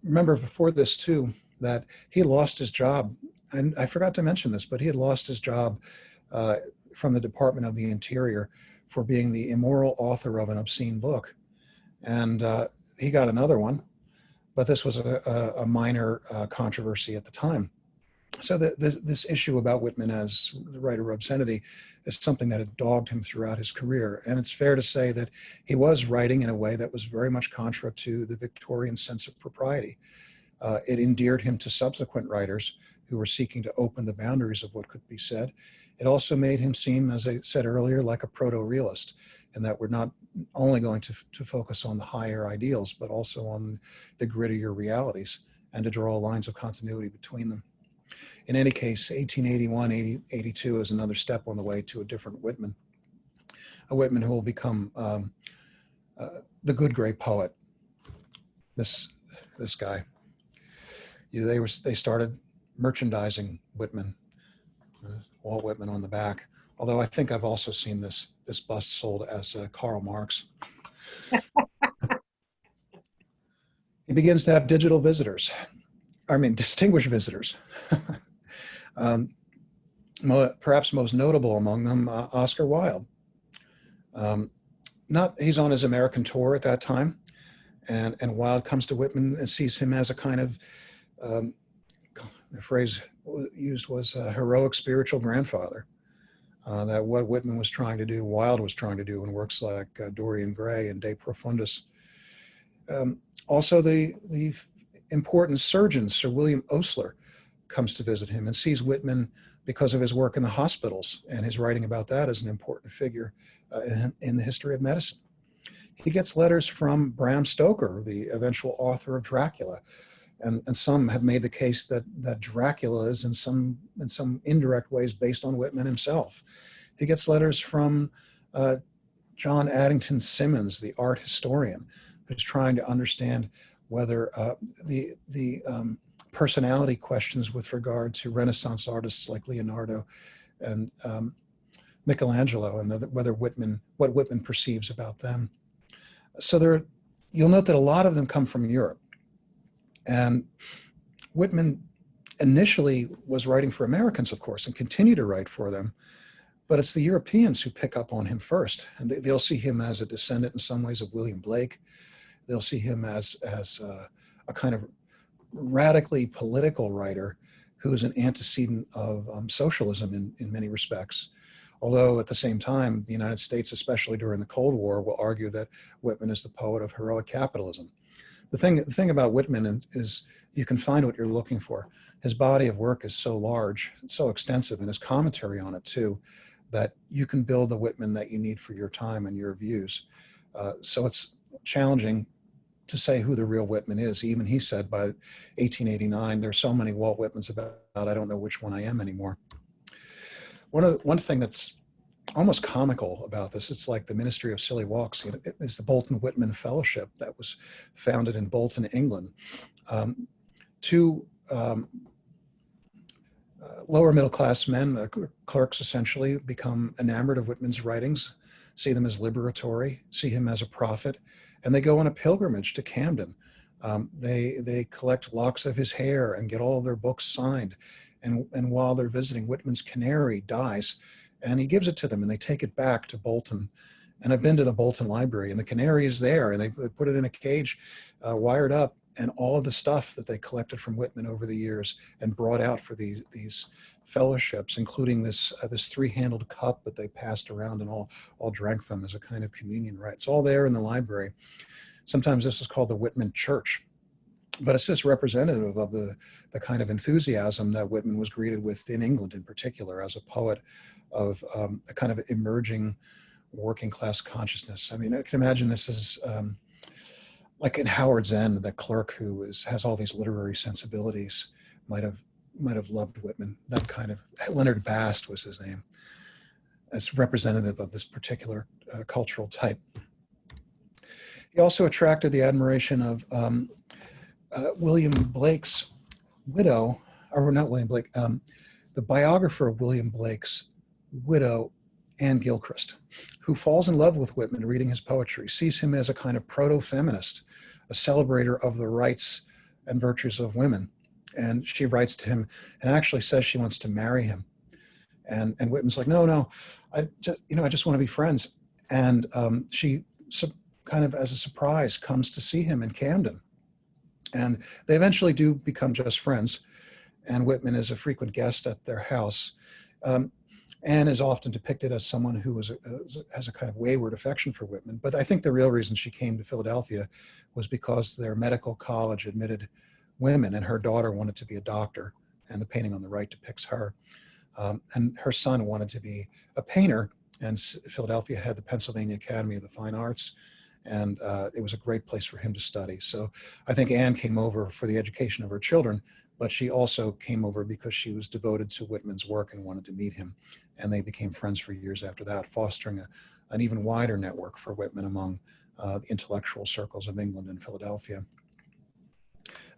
remember before this too, that he lost his job. And I forgot to mention this, but he had lost his job from the Department of the Interior for being the immoral author of an obscene book. And he got another one, but this was a minor controversy at the time. So this issue about Whitman as the writer of obscenity is something that had dogged him throughout his career. And it's fair to say that he was writing in a way that was very much contra to the Victorian sense of propriety. It endeared him to subsequent writers who were seeking to open the boundaries of what could be said. It also made him seem, as I said earlier, like a proto-realist, and that we're not only going to focus on the higher ideals, but also on the grittier realities and to draw lines of continuity between them. In any case, 1881, 82 is another step on the way to a different Whitman, a Whitman who will become the good gray poet. This guy. They started merchandising Whitman, Walt Whitman on the back. Although I think I've also seen this bust sold as Karl Marx. He begins to have digital visitors. I mean, distinguished visitors. Perhaps most notable among them, Oscar Wilde. He's on his American tour at that time, and Wilde comes to Whitman and sees him as a kind of, the phrase used was heroic spiritual grandfather. That what Whitman was trying to do, Wilde was trying to do in works like Dorian Gray and De Profundis. Also, the important surgeon, Sir William Osler, comes to visit him and sees Whitman because of his work in the hospitals, and his writing about that as an important figure in the history of medicine. He gets letters from Bram Stoker, the eventual author of Dracula, and some have made the case that Dracula is in some indirect ways based on Whitman himself. He gets letters from John Addington Symonds, the art historian, who's trying to understand whether the personality questions with regard to Renaissance artists like Leonardo and Michelangelo, and what Whitman perceives about them. So you'll note that a lot of them come from Europe. And Whitman initially was writing for Americans, of course, and continued to write for them. But it's the Europeans who pick up on him first. And they'll see him as a descendant in some ways of William Blake. They'll see him as a kind of radically political writer who is an antecedent of socialism in many respects. Although at the same time, the United States, especially during the Cold War, will argue that Whitman is the poet of heroic capitalism. The thing about Whitman is you can find what you're looking for. His body of work is so large, so extensive, and his commentary on it too, that you can build the Whitman that you need for your time and your views. So it's challenging to say who the real Whitman is. Even he said by 1889, there's so many Walt Whitmans about, I don't know which one I am anymore. One thing that's almost comical about this, it's like the Ministry of Silly Walks, is the Bolton Whitman Fellowship that was founded in Bolton, England. Two lower middle class men, clerks essentially, become enamored of Whitman's writings, see them as liberatory, see him as a prophet, and they go on a pilgrimage to Camden. They collect locks of his hair and get all of their books signed. And while they're visiting, Whitman's canary dies, and he gives it to them, and they take it back to Bolton. And I've been to the Bolton Library, and the canary is there, and they put it in a cage, wired up, and all of the stuff that they collected from Whitman over the years and brought out for these fellowships, including this three-handled cup that they passed around and all drank from as a kind of communion rite. It's all there in the library. Sometimes this is called the Whitman Church. But it's just representative of the kind of enthusiasm that Whitman was greeted with in England in particular as a poet of a kind of emerging working class consciousness. I mean, I can imagine this is like in Howard's End, the clerk who has all these literary sensibilities might have loved Whitman. That kind of, Leonard Bast was his name, as representative of this particular cultural type. He also attracted the admiration of William Blake's widow, or not William Blake, the biographer of William Blake's widow, Anne Gilchrist, who falls in love with Whitman reading his poetry, sees him as a kind of proto-feminist, a celebrator of the rights and virtues of women. And she writes to him and actually says she wants to marry him. And Whitman's like, no, I just want to be friends. And she kind of as a surprise comes to see him in Camden. And they eventually do become just friends. And Whitman is a frequent guest at their house. Anne is often depicted as someone who has a kind of wayward affection for Whitman. But I think the real reason she came to Philadelphia was because their medical college admitted women, and her daughter wanted to be a doctor. and the painting on the right depicts her. And her son wanted to be a painter, and Philadelphia had the Pennsylvania Academy of the Fine Arts, and it was a great place for him to study. So I think Anne came over for the education of her children, but she also came over because she was devoted to Whitman's work and wanted to meet him. And they became friends for years after that, fostering an even wider network for Whitman among the intellectual circles of England and Philadelphia.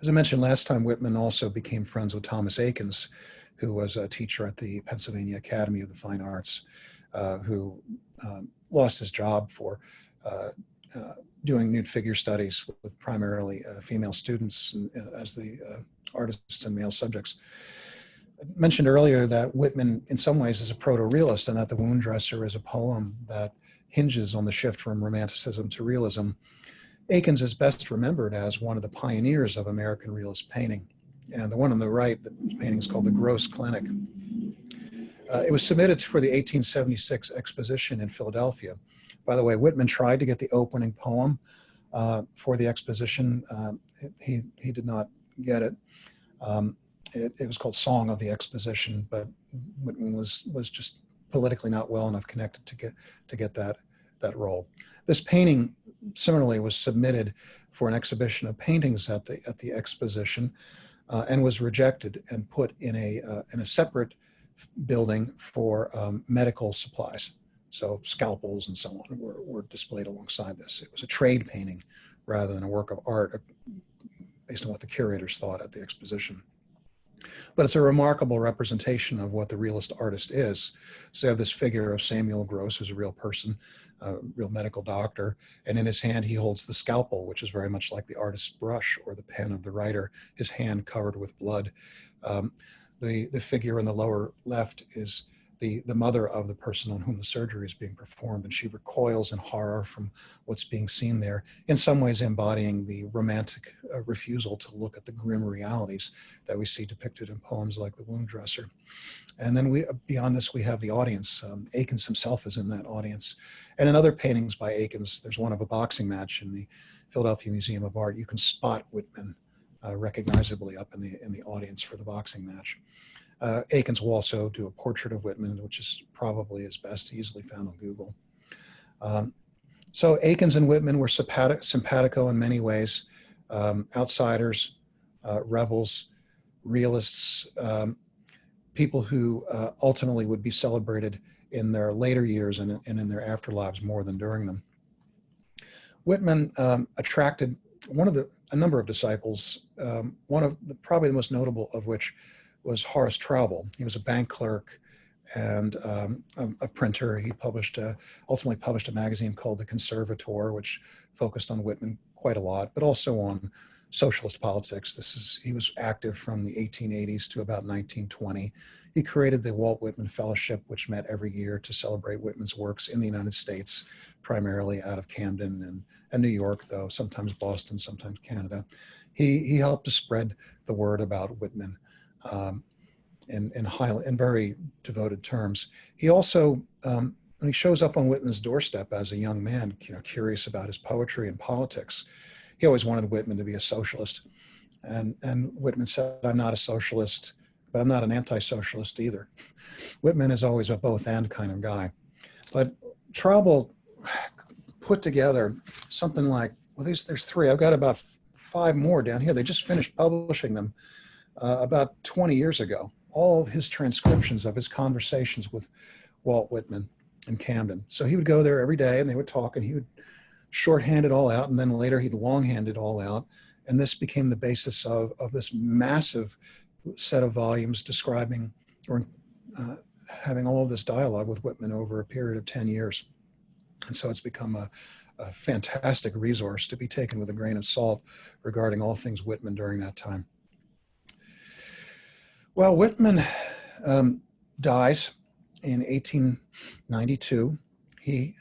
As I mentioned last time, Whitman also became friends with Thomas Eakins, who was a teacher at the Pennsylvania Academy of the Fine Arts, who lost his job for doing nude figure studies with primarily female students as the artists and male subjects. I mentioned earlier that Whitman in some ways is a proto-realist, and that The Wound Dresser is a poem that hinges on the shift from romanticism to realism. Eakins is best remembered as one of the pioneers of American realist painting. And the one on the right, the painting is called The Gross Clinic. It was submitted for the 1876 exposition in Philadelphia. By the way, Whitman tried to get the opening poem for the exposition. He did not get it. It was called Song of the Exposition, but Whitman was just politically not well enough connected to get that role. This painting similarly was submitted for an exhibition of paintings at the exposition and was rejected and put in a separate building for medical supplies. So scalpels and so on were displayed alongside this. It was a trade painting rather than a work of art based on what the curators thought at the exposition. But it's a remarkable representation of what the realist artist is. So you have this figure of Samuel Gross, who's a real person, a real medical doctor, and in his hand he holds the scalpel, which is very much like the artist's brush or the pen of the writer, his hand covered with blood. The figure in the lower left is the mother of the person on whom the surgery is being performed, and she recoils in horror from what's being seen there, in some ways embodying the romantic refusal to look at the grim realities that we see depicted in poems like The Wound Dresser. And then beyond this, we have the audience. Eakins himself is in that audience. And in other paintings by Eakins, there's one of a boxing match in the Philadelphia Museum of Art. You can spot Whitman recognizably up in the audience for the boxing match. Eakins will also do a portrait of Whitman, which is probably his best, easily found on Google. So Eakins and Whitman were simpatico in many ways, outsiders, rebels, realists, people who ultimately would be celebrated in their later years and in their afterlives more than during them. Whitman attracted a number of disciples, probably the most notable of which was Horace Traubel. He was a bank clerk and a printer. He ultimately published a magazine called The Conservator, which focused on Whitman quite a lot, but also on socialist politics. He was active from the 1880s to about 1920. He created the Walt Whitman Fellowship, which met every year to celebrate Whitman's works in the United States, primarily out of Camden and New York, though sometimes Boston, sometimes Canada. He helped to spread the word about Whitman in very devoted terms. He also, when he shows up on Whitman's doorstep as a young man, curious about his poetry and politics, he always wanted Whitman to be a socialist. And Whitman said, "I'm not a socialist, but I'm not an anti-socialist either." Whitman is always a both-and kind of guy. But Traubel put together something like, there's three. I've got about 5 more down here. They just finished publishing them about 20 years ago. All of his transcriptions of his conversations with Walt Whitman in Camden. So he would go there every day and they would talk, and he would shorthand it all out, and then later he'd longhand it all out. And this became the basis of this massive set of volumes describing or having all of this dialogue with Whitman over a period of 10 years. And so it's become a fantastic resource to be taken with a grain of salt regarding all things Whitman during that time. Well, Whitman dies in 1892. He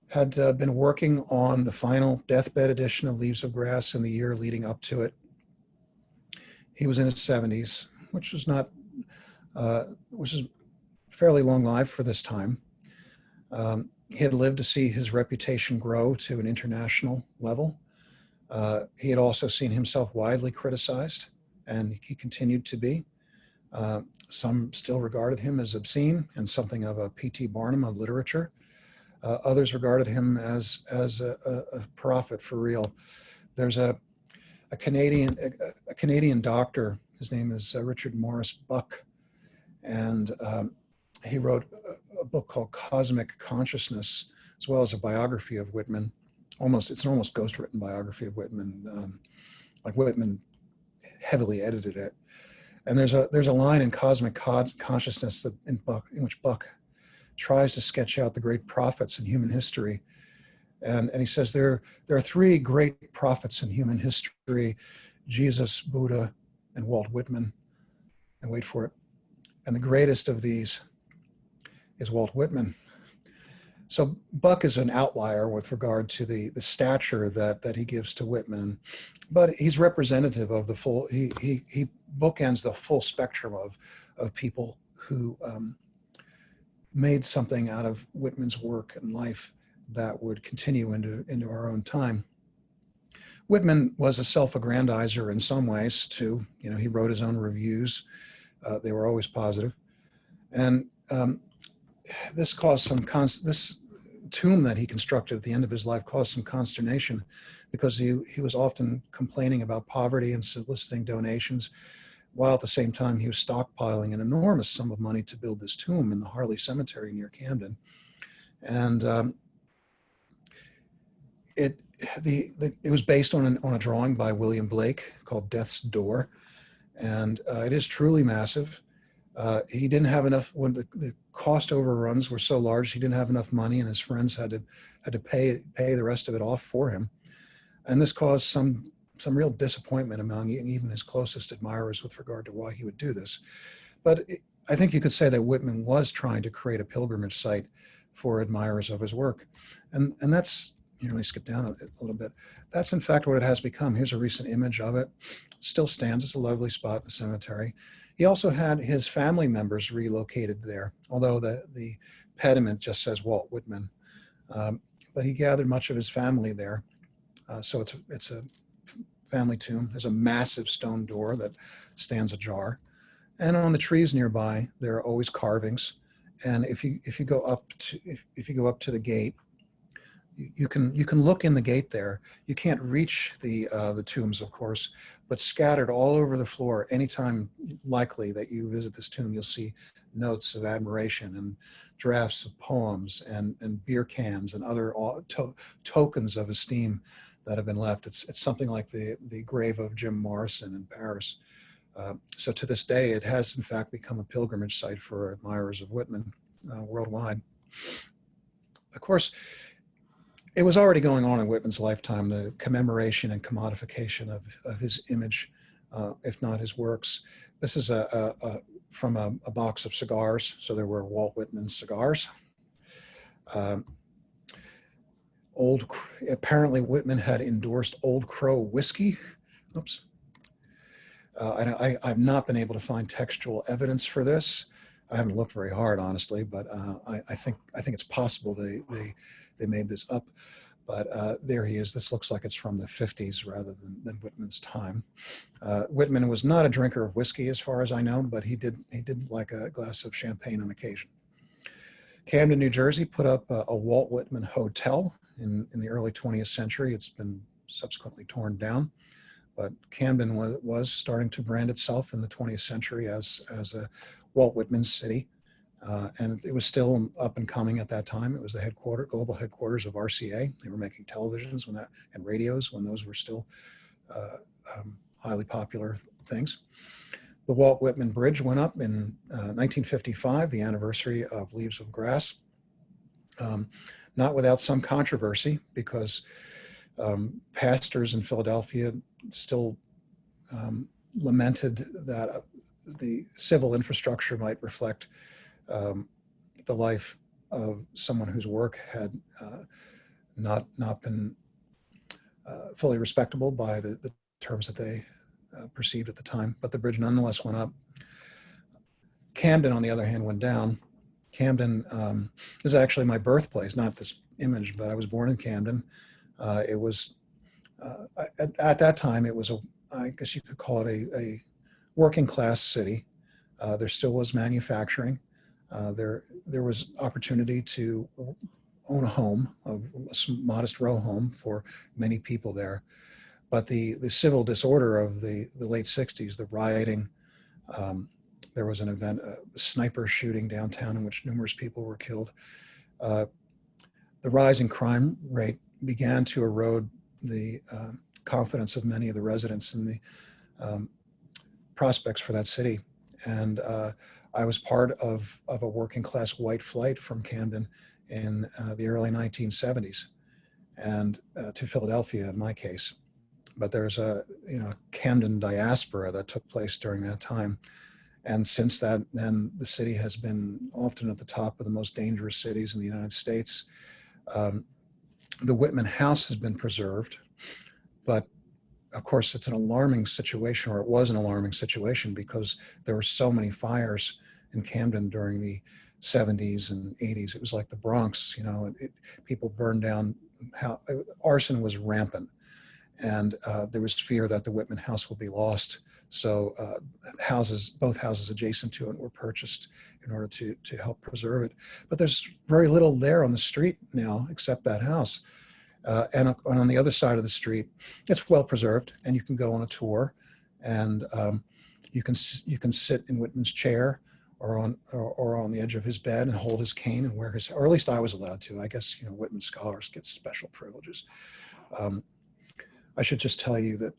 had been working on the final deathbed edition of Leaves of Grass in the year leading up to it. He was in his 70s, which is fairly long life for this time. He had lived to see his reputation grow to an international level. He had also seen himself widely criticized and he continued to be. Some still regarded him as obscene and something of a P.T. Barnum of literature. Others regarded him as a prophet for real. There's a Canadian doctor. His name is Richard Morris Buck, and he wrote a book called Cosmic Consciousness, as well as a biography of Whitman. It's an almost ghost-written biography of Whitman. Like Whitman heavily edited it. And there's a line in Cosmic Consciousness in which Buck tries to sketch out the great prophets in human history. And he says there are three great prophets in human history: Jesus, Buddha, and Walt Whitman. And wait for it. And the greatest of these is Walt Whitman. So Buck is an outlier with regard to the stature that he gives to Whitman, but he's representative of the full. He bookends the full spectrum of people who made something out of Whitman's work and life that would continue into our own time. Whitman was a self-aggrandizer in some ways too. He wrote his own reviews. They were always positive. And this caused this tomb that he constructed at the end of his life caused some consternation, because he was often complaining about poverty and soliciting donations, while at the same time he was stockpiling an enormous sum of money to build this tomb in the Harley Cemetery near Camden. And it was based on a drawing by William Blake called Death's Door, and it is truly massive. He didn't have enough when the cost overruns were so large. He didn't have enough money, and his friends had to pay the rest of it off for him, and this caused some real disappointment among even his closest admirers with regard to why he would do this. But I think you could say that Whitman was trying to create a pilgrimage site for admirers of his work, and that's. Let me skip down a little bit. That's in fact what it has become. Here's a recent image of it. Still stands. It's a lovely spot in the cemetery. He also had his family members relocated there, although the pediment just says Walt Whitman. But he gathered much of his family there. So it's a family tomb. There's a massive stone door that stands ajar. And on the trees nearby, there are always carvings. And if you go up to the gate, you can look in the gate there. You can't reach the tombs, of course, but scattered all over the floor, anytime likely that you visit this tomb, you'll see notes of admiration and drafts of poems and beer cans and other tokens of esteem that have been left. It's something like the grave of Jim Morrison in Paris. So to this day, it has in fact become a pilgrimage site for admirers of Whitman worldwide. Of course, it was already going on in Whitman's lifetime, the commemoration and commodification of his image, if not his works. This is from a box of cigars. So there were Walt Whitman cigars. Apparently Whitman had endorsed Old Crow whiskey. Oops. I've not been able to find textual evidence for this. I haven't looked very hard, honestly, but I think it's possible they made this up. But there he is. This looks like it's from the 50s rather than Whitman's time. Whitman was not a drinker of whiskey, as far as I know, but he did like a glass of champagne on occasion. Camden, New Jersey put up a Walt Whitman hotel in the early 20th century. It's been subsequently torn down. But Camden was starting to brand itself in the 20th century as a Walt Whitman city. And it was still up and coming at that time. It was the global headquarters of RCA. They were making televisions and radios when those were still highly popular things. The Walt Whitman Bridge went up in 1955, the anniversary of Leaves of Grass. Not without some controversy, because pastors in Philadelphia still lamented that the civil infrastructure might reflect the life of someone whose work had not been fully respectable by the terms that they perceived at the time. But the bridge nonetheless went up. Camden, on the other hand, went down. Camden is actually my birthplace, not this image, but I was born in Camden. It was at that time, it was I guess you could call it a working class city. There still was manufacturing. There was opportunity to own a home, a modest row home for many people there. But the civil disorder of the late 60s, the rioting, there was an event, a sniper shooting downtown in which numerous people were killed. The rising crime rate began to erode the confidence of many of the residents in the prospects for that city. And I was part of a working class white flight from Camden in the early 1970s and to Philadelphia in my case. But there's a Camden diaspora that took place during that time. And since that, then the city has been often at the top of the most dangerous cities in the United States. The Whitman house has been preserved, but of course it's an alarming situation, or it was an alarming situation, because there were so many fires in Camden during the 70s and 80s. It was like the Bronx, people burned down, arson was rampant. And there was fear that the Whitman house would be lost. So both houses adjacent to it were purchased in order to help preserve it. But there's very little there on the street now except that house. And on the other side of the street, it's well preserved, and you can go on a tour, and you can sit in Whitman's chair or on the edge of his bed and hold his cane and wear his, or at least I was allowed to. I guess Whitman scholars get special privileges. I should just tell you that,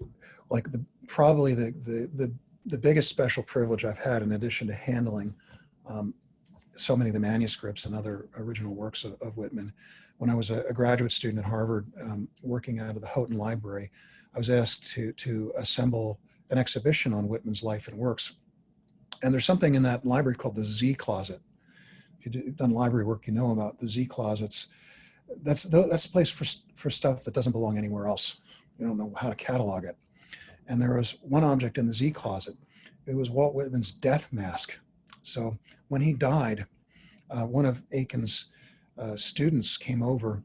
like, probably the biggest special privilege I've had, in addition to handling so many of the manuscripts and other original works of Whitman, when I was a graduate student at Harvard, working out of the Houghton Library, I was asked to assemble an exhibition on Whitman's life and works. And there's something in that library called the Z Closet. If you've done library work, you know about the Z Closets. That's a place for stuff that doesn't belong anywhere else. You don't know how to catalog it. And there was one object in the Z Closet. It was Walt Whitman's death mask. So when he died, one of Eakins' students came over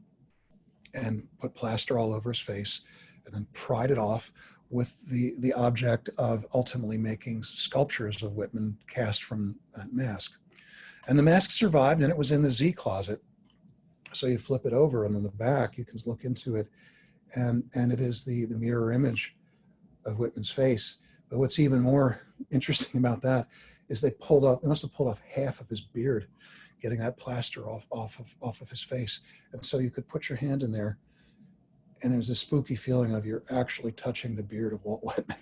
and put plaster all over his face and then pried it off with the object of ultimately making sculptures of Whitman cast from that mask. And the mask survived, and it was in the Z Closet. So you flip it over, and in the back, you can look into it, and it is the mirror image of Whitman's face. But what's even more interesting about that is they must have pulled off half of his beard, getting that plaster off of his face. And so you could put your hand in there, and there's a spooky feeling of you're actually touching the beard of Walt Whitman.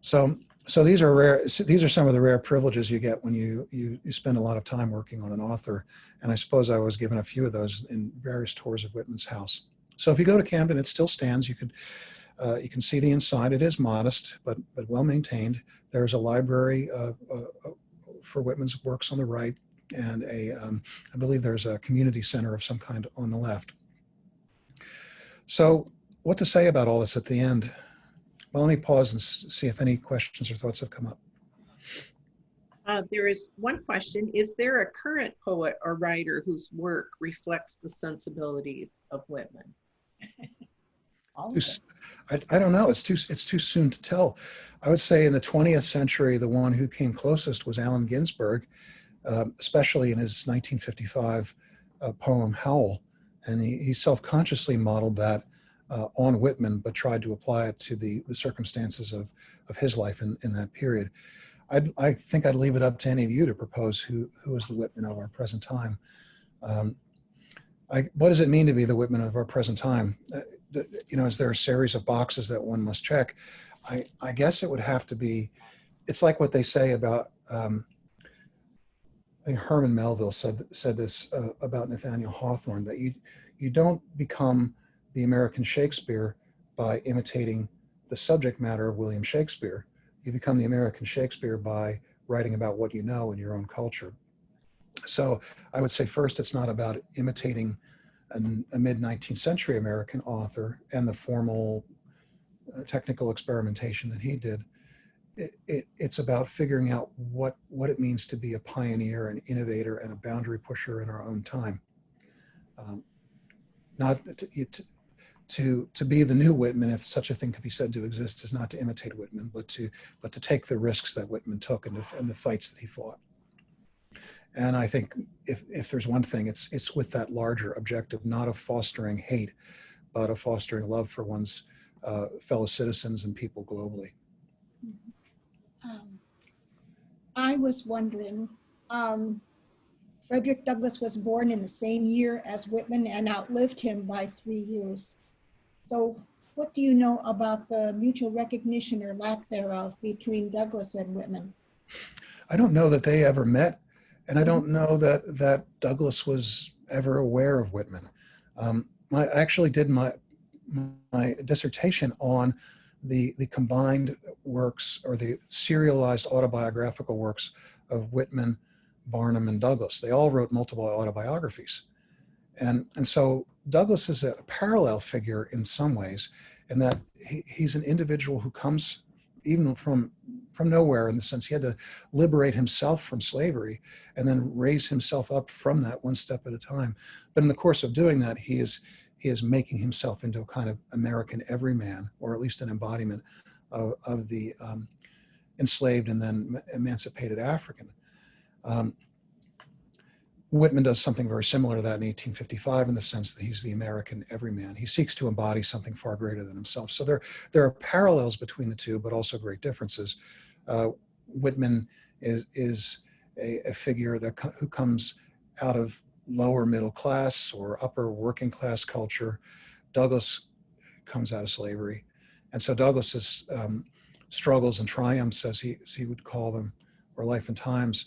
So these are rare. These are some of the rare privileges you get when you spend a lot of time working on an author. And I suppose I was given a few of those in various tours of Whitman's house. So if you go to Camden, it still stands. You can see the inside. It is modest, but well maintained. There's a library for Whitman's works on the right, and I believe there's a community center of some kind on the left. So what to say about all this at the end? Well, let me pause and see if any questions or thoughts have come up. There is one question. Is there a current poet or writer whose work reflects the sensibilities of Whitman? I don't know. It's too soon to tell. I would say in the 20th century, the one who came closest was Allen Ginsberg, especially in his 1955 poem Howl. And he self-consciously modeled that on Whitman, but tried to apply it to the circumstances of his life in that period. I think I'd leave it up to any of you to propose who is the Whitman of our present time. What does it mean to be the Whitman of our present time? Is there a series of boxes that one must check? I guess it would have to be, it's like what they say about, I think Herman Melville said this about Nathaniel Hawthorne, that you don't become the American Shakespeare by imitating the subject matter of William Shakespeare. You become the American Shakespeare by writing about what you know in your own culture. So I would say first, it's not about imitating a mid-19th century American author and the formal technical experimentation that he did. It's about figuring out what it means to be a pioneer, an innovator, and a boundary pusher in our own time. to be the new Whitman, if such a thing could be said to exist, is not to imitate Whitman, but to take the risks that Whitman took and the fights that he fought. And I think if there's one thing, it's with that larger objective, not of fostering hate, but of fostering love for one's fellow citizens and people globally. I was wondering, Frederick Douglass was born in the same year as Whitman and outlived him by 3 years. So what do you know about the mutual recognition or lack thereof between Douglass and Whitman? I don't know that they ever met, and I don't know that Douglass was ever aware of Whitman. I actually did my dissertation on the combined works, or the serialized autobiographical works of Whitman, Barnum, and Douglass. They all wrote multiple autobiographies. And so Douglass is a parallel figure in some ways, in that he's an individual who comes even from nowhere, in the sense he had to liberate himself from slavery and then raise himself up from that one step at a time. But in the course of doing that, he is making himself into a kind of American everyman, or at least an embodiment of the enslaved and then emancipated African. Whitman does something very similar to that in 1855, in the sense that he's the American everyman. He seeks to embody something far greater than himself. So there are parallels between the two, but also great differences. Whitman is a figure who comes out of lower middle class or upper working class culture. Douglass comes out of slavery. And so Douglass's struggles and triumphs, as he would call them, or life and times,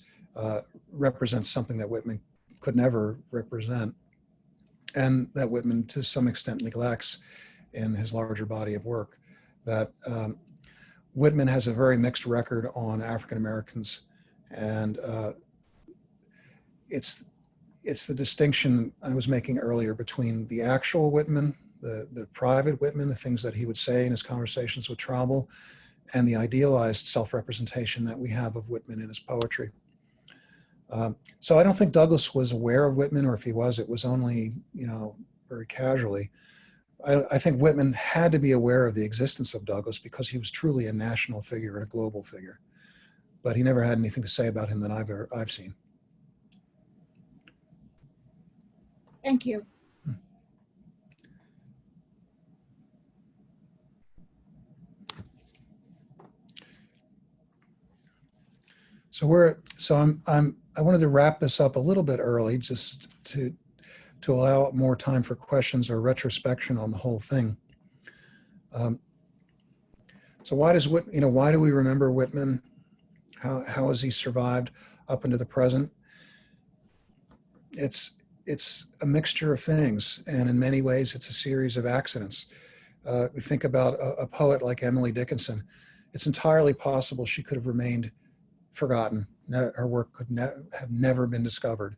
represents something that Whitman could never represent, and that Whitman to some extent neglects in his larger body of work. That Whitman has a very mixed record on African Americans, and it's the distinction I was making earlier between the actual Whitman, the private Whitman, the things that he would say in his conversations with Traubel, and the idealized self-representation that we have of Whitman in his poetry. So I don't think Douglass was aware of Whitman, or if he was, it was only, very casually. I think Whitman had to be aware of the existence of Douglass because he was truly a national figure and a global figure, but he never had anything to say about him that I've seen. Thank you. I wanted to wrap this up a little bit early, just to allow more time for questions or retrospection on the whole thing. So why do we remember Whitman? How has he survived up into the present? It's a mixture of things, and in many ways, it's a series of accidents. We think about a poet like Emily Dickinson. It's entirely possible she could have remained forgotten. Her work could have never been discovered.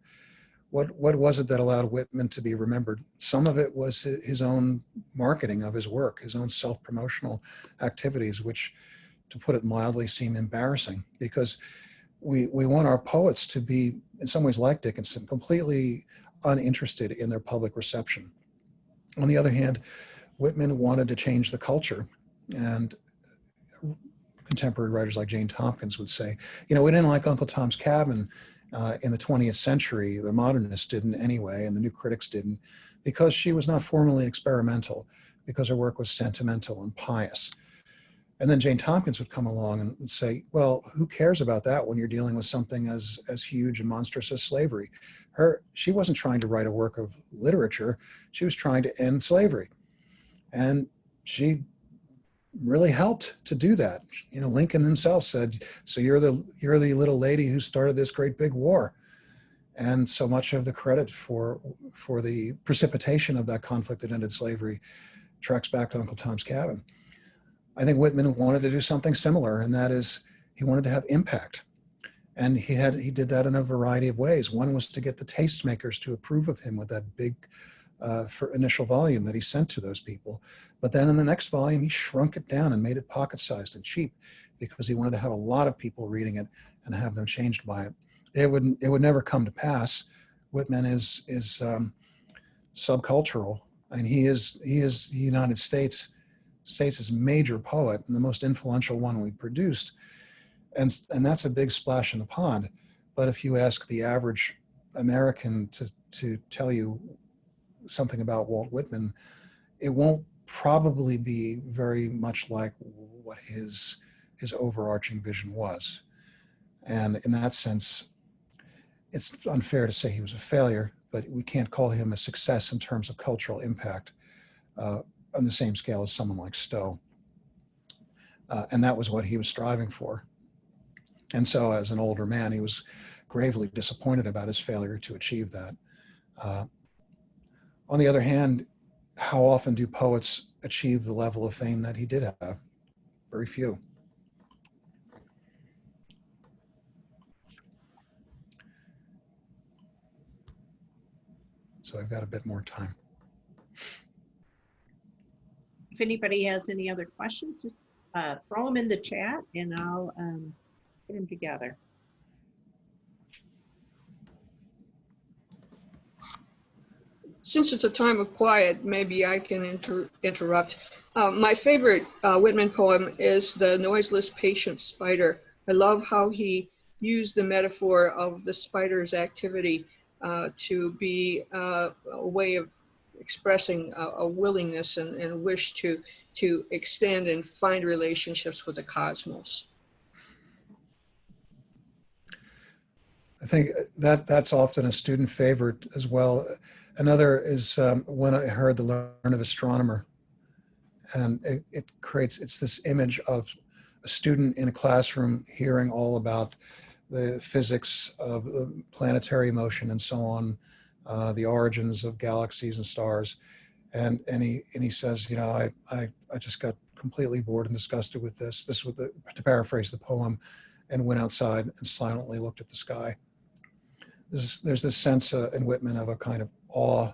What was it that allowed Whitman to be remembered? Some of it was his own marketing of his work, his own self-promotional activities, which, to put it mildly, seem embarrassing, because we want our poets to be, in some ways like Dickinson, completely uninterested in their public reception. On the other hand, Whitman wanted to change the culture, and contemporary writers like Jane Tompkins would say, we didn't like Uncle Tom's Cabin in the 20th century. The modernists didn't anyway, and the new critics didn't, because she was not formally experimental, because her work was sentimental and pious. And then Jane Tompkins would come along and say, well, who cares about that when you're dealing with something as huge and monstrous as slavery? She wasn't trying to write a work of literature. She was trying to end slavery. And she really helped to do that. Lincoln himself said, so you're the little lady who started this great big war. And so much of the credit for the precipitation of that conflict that ended slavery tracks back to Uncle Tom's Cabin. I think Whitman wanted to do something similar, and that is, he wanted to have impact. And he did that in a variety of ways. One was to get the tastemakers to approve of him with that big for initial volume that he sent to those people. But then in the next volume, he shrunk it down and made it pocket-sized and cheap, because he wanted to have a lot of people reading it and have them changed by it. It would never come to pass. Whitman is subcultural, And he is the United States' major poet and the most influential one we produced. And that's a big splash in the pond. But if you ask the average American to tell you something about Walt Whitman, it won't probably be very much like what his overarching vision was. And in that sense, it's unfair to say he was a failure, but we can't call him a success in terms of cultural impact on the same scale as someone like Stowe. And that was what he was striving for. And so as an older man, he was gravely disappointed about his failure to achieve that. On the other hand, how often do poets achieve the level of fame that he did have? Very few. So I've got a bit more time. If anybody has any other questions, just throw them in the chat and I'll get them together. Since it's a time of quiet, maybe I can interrupt. My favorite Whitman poem is The Noiseless Patient Spider. I love how he used the metaphor of the spider's activity to be a way of expressing a willingness and wish to extend and find relationships with the cosmos. I think that's often a student favorite as well. Another is When I Heard the Learned Astronomer. And it's this image of a student in a classroom hearing all about the physics of the planetary motion and so on, the origins of galaxies and stars. And he says, you know, I just got completely bored and disgusted with this. This was to paraphrase the poem, and went outside and silently looked at the sky. There's this sense in Whitman of a kind of awe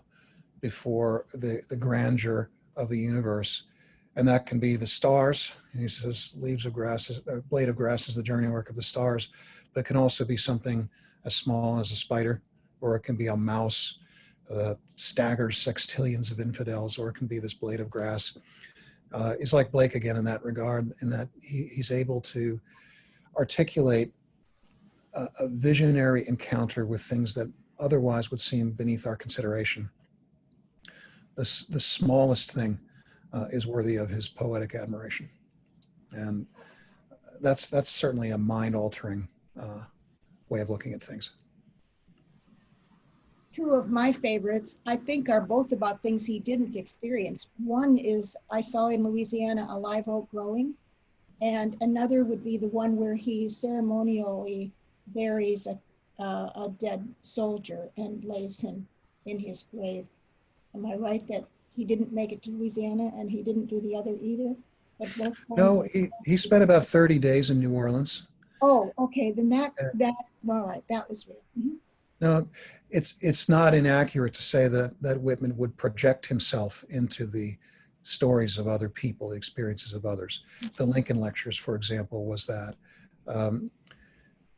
before the grandeur of the universe. And that can be the stars. And he says, leaves of grass, a blade of grass is the journey work of the stars. But it can also be something as small as a spider, or it can be a mouse staggers sextillions of infidels, or it can be this blade of grass. He's like Blake again in that regard, in that he's able to articulate a visionary encounter with things that otherwise would seem beneath our consideration. The smallest thing is worthy of his poetic admiration. And that's certainly a mind-altering way of looking at things. Two of my favorites, I think, are both about things he didn't experience. One is I Saw in Louisiana a Live Oak Growing, and another would be the one where he ceremonially buries a dead soldier and lays him in his grave. Am I right that he didn't make it to Louisiana and he didn't do the other either? But both No, he spent about 30 days in New Orleans. Oh, okay, then that all right, that was real. Mm-hmm. No, it's not inaccurate to say that Whitman would project himself into the stories of other people, the experiences of others. The Lincoln Lectures, for example, was that.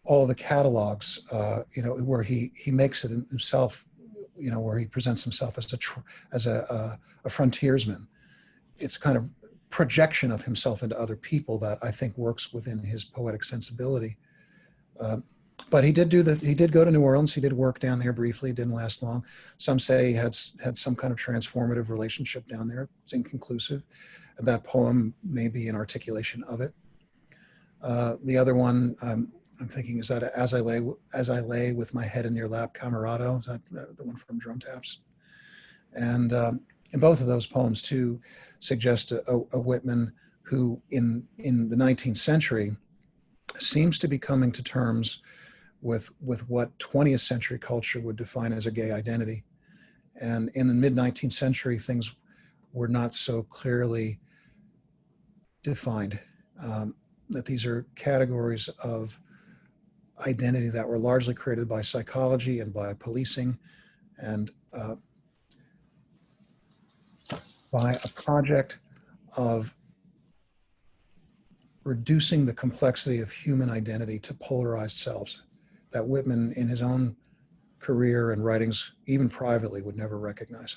All the catalogs, where he makes it himself, where he presents himself as a frontiersman. It's a kind of projection of himself into other people that I think works within his poetic sensibility. But he did go to New Orleans. He did work down there briefly. It didn't last long. Some say he had some kind of transformative relationship down there. It's inconclusive. And that poem may be an articulation of it. The other one I'm thinking is that As I Lay with My Head in Your Lap, Camerado. Is that the one from Drum Taps? And both of those poems too suggest a Whitman who in the 19th century seems to be coming to terms with what 20th century culture would define as a gay identity. And in the mid-19th century, things were not so clearly defined, that these are categories of identity that were largely created by psychology and by policing and by a project of reducing the complexity of human identity to polarized selves that Whitman in his own career and writings, even privately, would never recognize.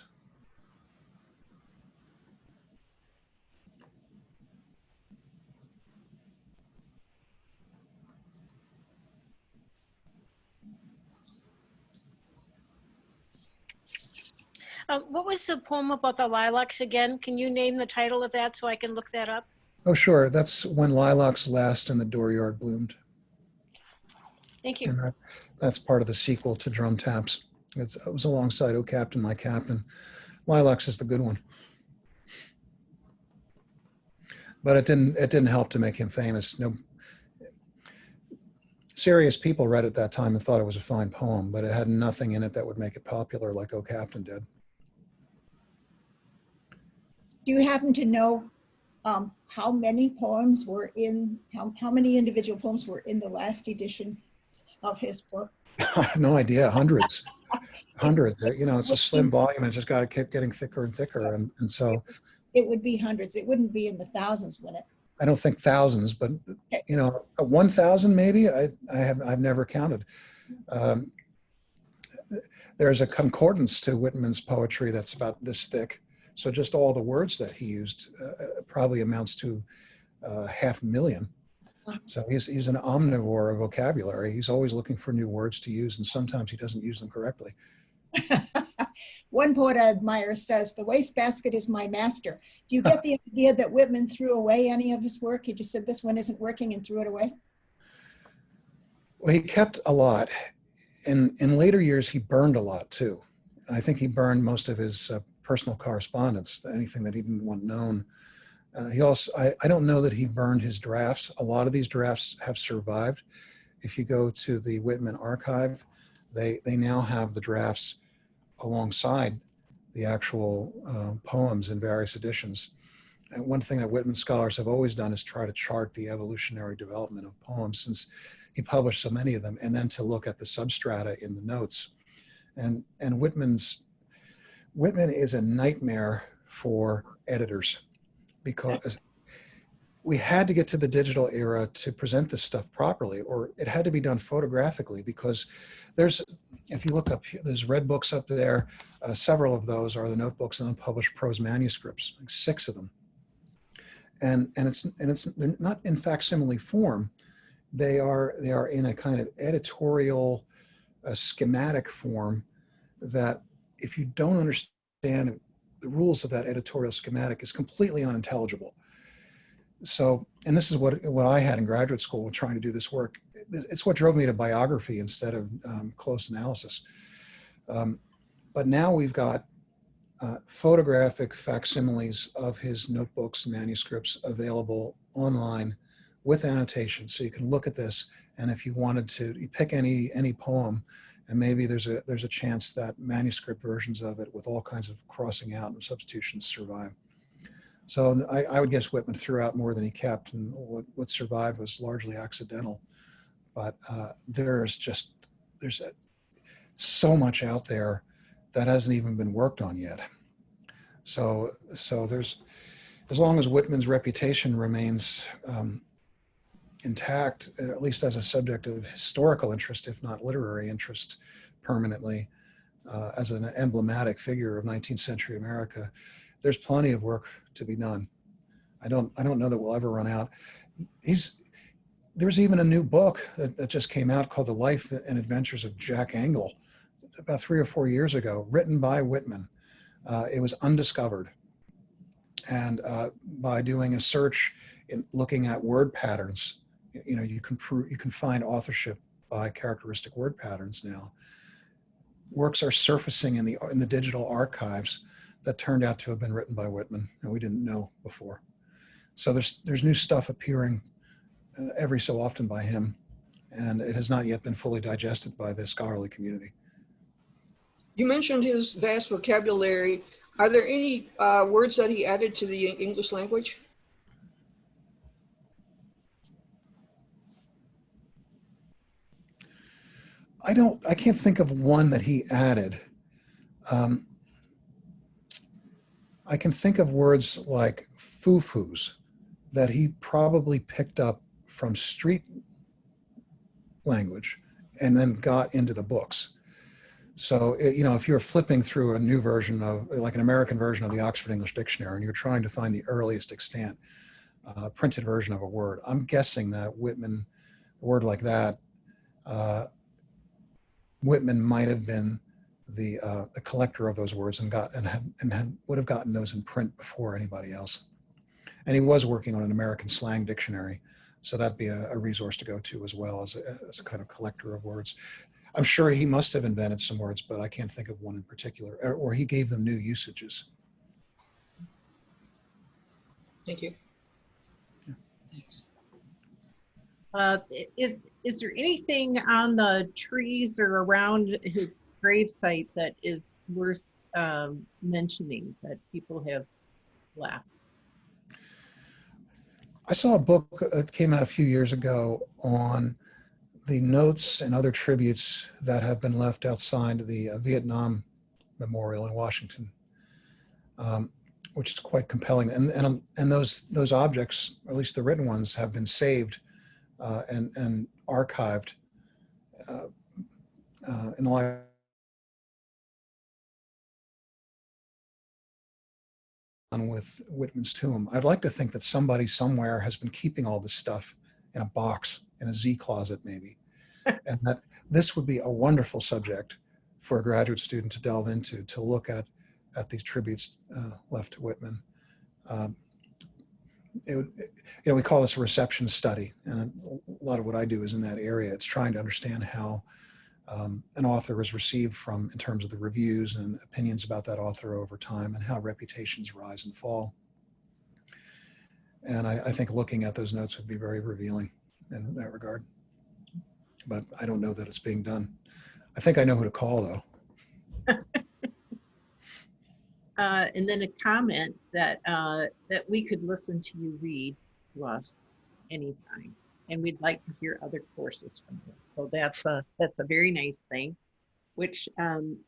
What was the poem about the lilacs again? Can you name the title of that so I can look that up? Oh, sure. That's When Lilacs Last and the Dooryard Bloomed. Thank you. And that's part of the sequel to Drum Taps. It was alongside "Oh Captain, My Captain." Lilacs is the good one. But it didn't help to make him famous. No, serious people read it at that time and thought it was a fine poem, but it had nothing in it that would make it popular like "Oh Captain" did. Do you happen to know how many poems were in, how many individual poems were in the last edition of his book? I have no idea. Hundreds. Hundreds. You know, it's a slim volume. It just kept getting thicker and thicker. And so it would be hundreds. It wouldn't be in the thousands, would it? I don't think thousands, but you know, 1,000 maybe. I've never counted. There's a concordance to Whitman's poetry that's about this thick. So just all the words that he used probably amounts to 500,000. So he's an omnivore of vocabulary. He's always looking for new words to use, and sometimes he doesn't use them correctly. One poet I admire says, "The wastebasket is my master." Do you get the idea that Whitman threw away any of his work? He just said, "This one isn't working," and threw it away? Well, he kept a lot. In later years, he burned a lot too. I think he burned most of his personal correspondence, anything that he didn't want known. He also, I don't know that he burned his drafts. A lot of these drafts have survived. If you go to the Whitman archive, they now have the drafts alongside the actual poems in various editions. And one thing that Whitman scholars have always done is try to chart the evolutionary development of poems, since he published so many of them, and then to look at the substrata in the notes. And Whitman is a nightmare for editors, because we had to get to the digital era to present this stuff properly, or it had to be done photographically, because if you look up here, there's red books up there. Several of those are the notebooks and unpublished prose manuscripts, like 6 of them. And they're not in facsimile form. They are in a kind of editorial, schematic form that, if you don't understand the rules of that editorial schematic, is completely unintelligible. So, and this is what I had in graduate school when trying to do this work. It's what drove me to biography instead of close analysis. But now we've got photographic facsimiles of his notebooks and manuscripts available online with annotations. So you can look at this, and if you wanted to, you pick any poem, and maybe there's a chance that manuscript versions of it with all kinds of crossing out and substitutions survive. So I would guess Whitman threw out more than he kept, and what survived was largely accidental. But there's so much out there that hasn't even been worked on yet. So there's, as long as Whitman's reputation remains intact, at least as a subject of historical interest, if not literary interest, permanently, as an emblematic figure of 19th century America, there's plenty of work to be done. I don't know that we'll ever run out. There's even a new book that just came out called The Life and Adventures of Jack Angle, about 3 or 4 years ago, written by Whitman. It was undiscovered. And by doing a search in looking at word patterns, you can find authorship by characteristic word patterns now. Works are surfacing in the digital archives that turned out to have been written by Whitman, and we didn't know before. So there's new stuff appearing every so often by him, and it has not yet been fully digested by the scholarly community. You mentioned his vast vocabulary. Are there any words that he added to the English language? I can't think of one that he added. I can think of words like foo-foos that he probably picked up from street language and then got into the books. So, if you're flipping through a new version of, like an American version of the Oxford English Dictionary, and you're trying to find the earliest extant printed version of a word, I'm guessing that Whitman, a word like that, Whitman might have been the collector of those words and would have gotten those in print before anybody else. And he was working on an American slang dictionary, so that'd be a resource to go to as well as a kind of collector of words. I'm sure he must have invented some words, but I can't think of one in particular, or he gave them new usages. Thank you. Is there anything on the trees or around his gravesite that is worth mentioning that people have left? I saw a book that came out a few years ago on the notes and other tributes that have been left outside the Vietnam Memorial in Washington, which is quite compelling. And those objects, or at least the written ones, have been saved and archived in the library. With Whitman's tomb. I'd like to think that somebody somewhere has been keeping all this stuff in a box, in a Z closet maybe, and that this would be a wonderful subject for a graduate student to delve into, to look at these tributes left to Whitman. We call this a reception study, and a lot of what I do is in that area. It's trying to understand how an author is received in terms of the reviews and opinions about that author over time, and how reputations rise and fall. And I think looking at those notes would be very revealing in that regard. But I don't know that it's being done. I think I know who to call, though. And then a comment that that we could listen to you read to us anytime, and we'd like to hear other courses from you. So that's a very nice thing. Which,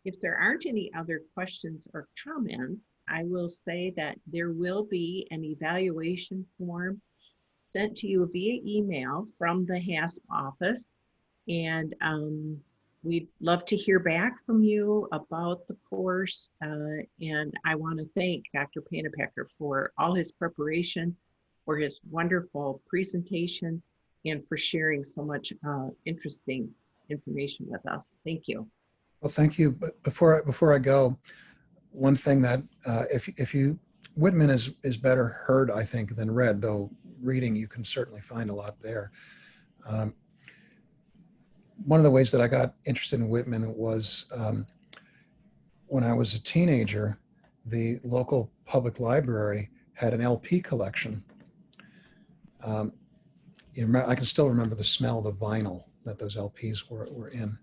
if there aren't any other questions or comments, I will say that there will be an evaluation form sent to you via email from the HASP office, and we'd love to hear back from you about the course. And I want to thank Dr. Pannebecker for all his preparation, for his wonderful presentation, and for sharing so much interesting information with us. Thank you. Well, thank you. But before I go, one thing that Whitman is better heard, I think, than read, though reading you can certainly find a lot there. One of the ways that I got interested in Whitman was when I was a teenager, the local public library had an LP collection. I can still remember the smell of the vinyl that those LPs were in.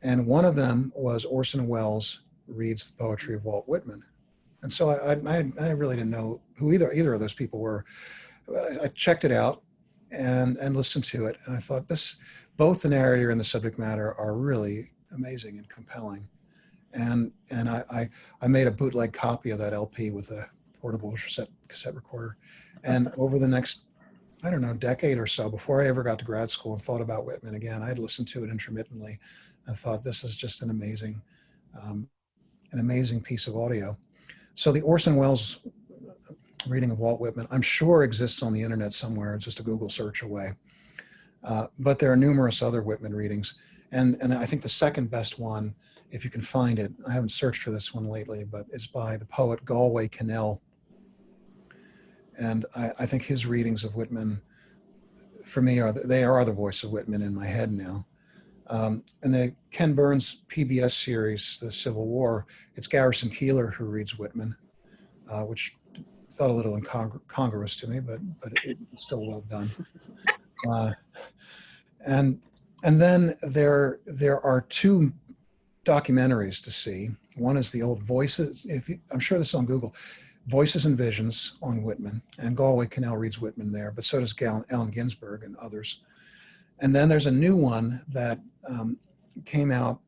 And one of them was Orson Welles reads the poetry of Walt Whitman. And so I really didn't know who either of those people were. I checked it out and listened to it. And I thought both the narrator and the subject matter are really amazing and compelling. And I made a bootleg copy of that LP with a portable cassette recorder. And over the next, I don't know, decade or so, before I ever got to grad school and thought about Whitman again, I'd listened to it intermittently and thought, this is just an amazing piece of audio. So the Orson Welles reading of Walt Whitman, I'm sure exists on the internet somewhere, just a Google search away. But there are numerous other Whitman readings. And I think the second best one, if you can find it, I haven't searched for this one lately, but it's by the poet Galway Kinnell. And I think his readings of Whitman, for me, they are the voice of Whitman in my head now. And the Ken Burns PBS series, The Civil War, it's Garrison Keillor who reads Whitman, which felt a little incongruous to me, but it's still well done. And then there are two documentaries to see. One is the old Voices. I'm sure this is on Google. Voices and Visions on Whitman, and Galway Kinnell reads Whitman there, but so does Allen Ginsberg and others. And then there's a new one that came out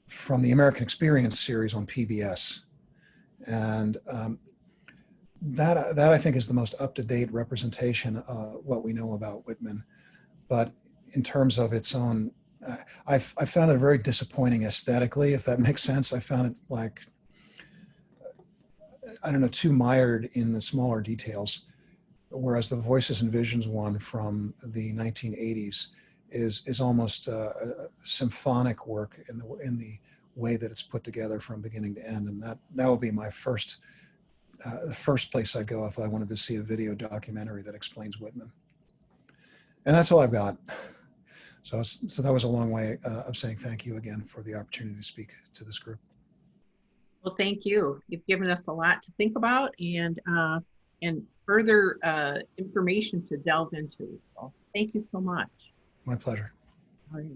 from the American Experience series on PBS. And that I think is the most up-to-date representation of what we know about Whitman. But in terms of its own, I found it very disappointing aesthetically, if that makes sense. I found it like, I don't know, too mired in the smaller details. Whereas the Voices and Visions one from the 1980s is almost a symphonic work in the way that it's put together from beginning to end. And that would be my the first place I'd go if I wanted to see a video documentary that explains Whitman. And that's all I've got. So that was a long way of saying thank you again for the opportunity to speak to this group. Well, thank you. You've given us a lot to think about and further information to delve into. So thank you so much. My pleasure. All right.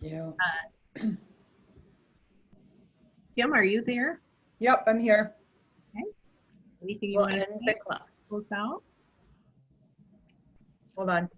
Thank you. Kim, are you there? Yep, I'm here. Anything you We'll want to end the class. close out? Hold on.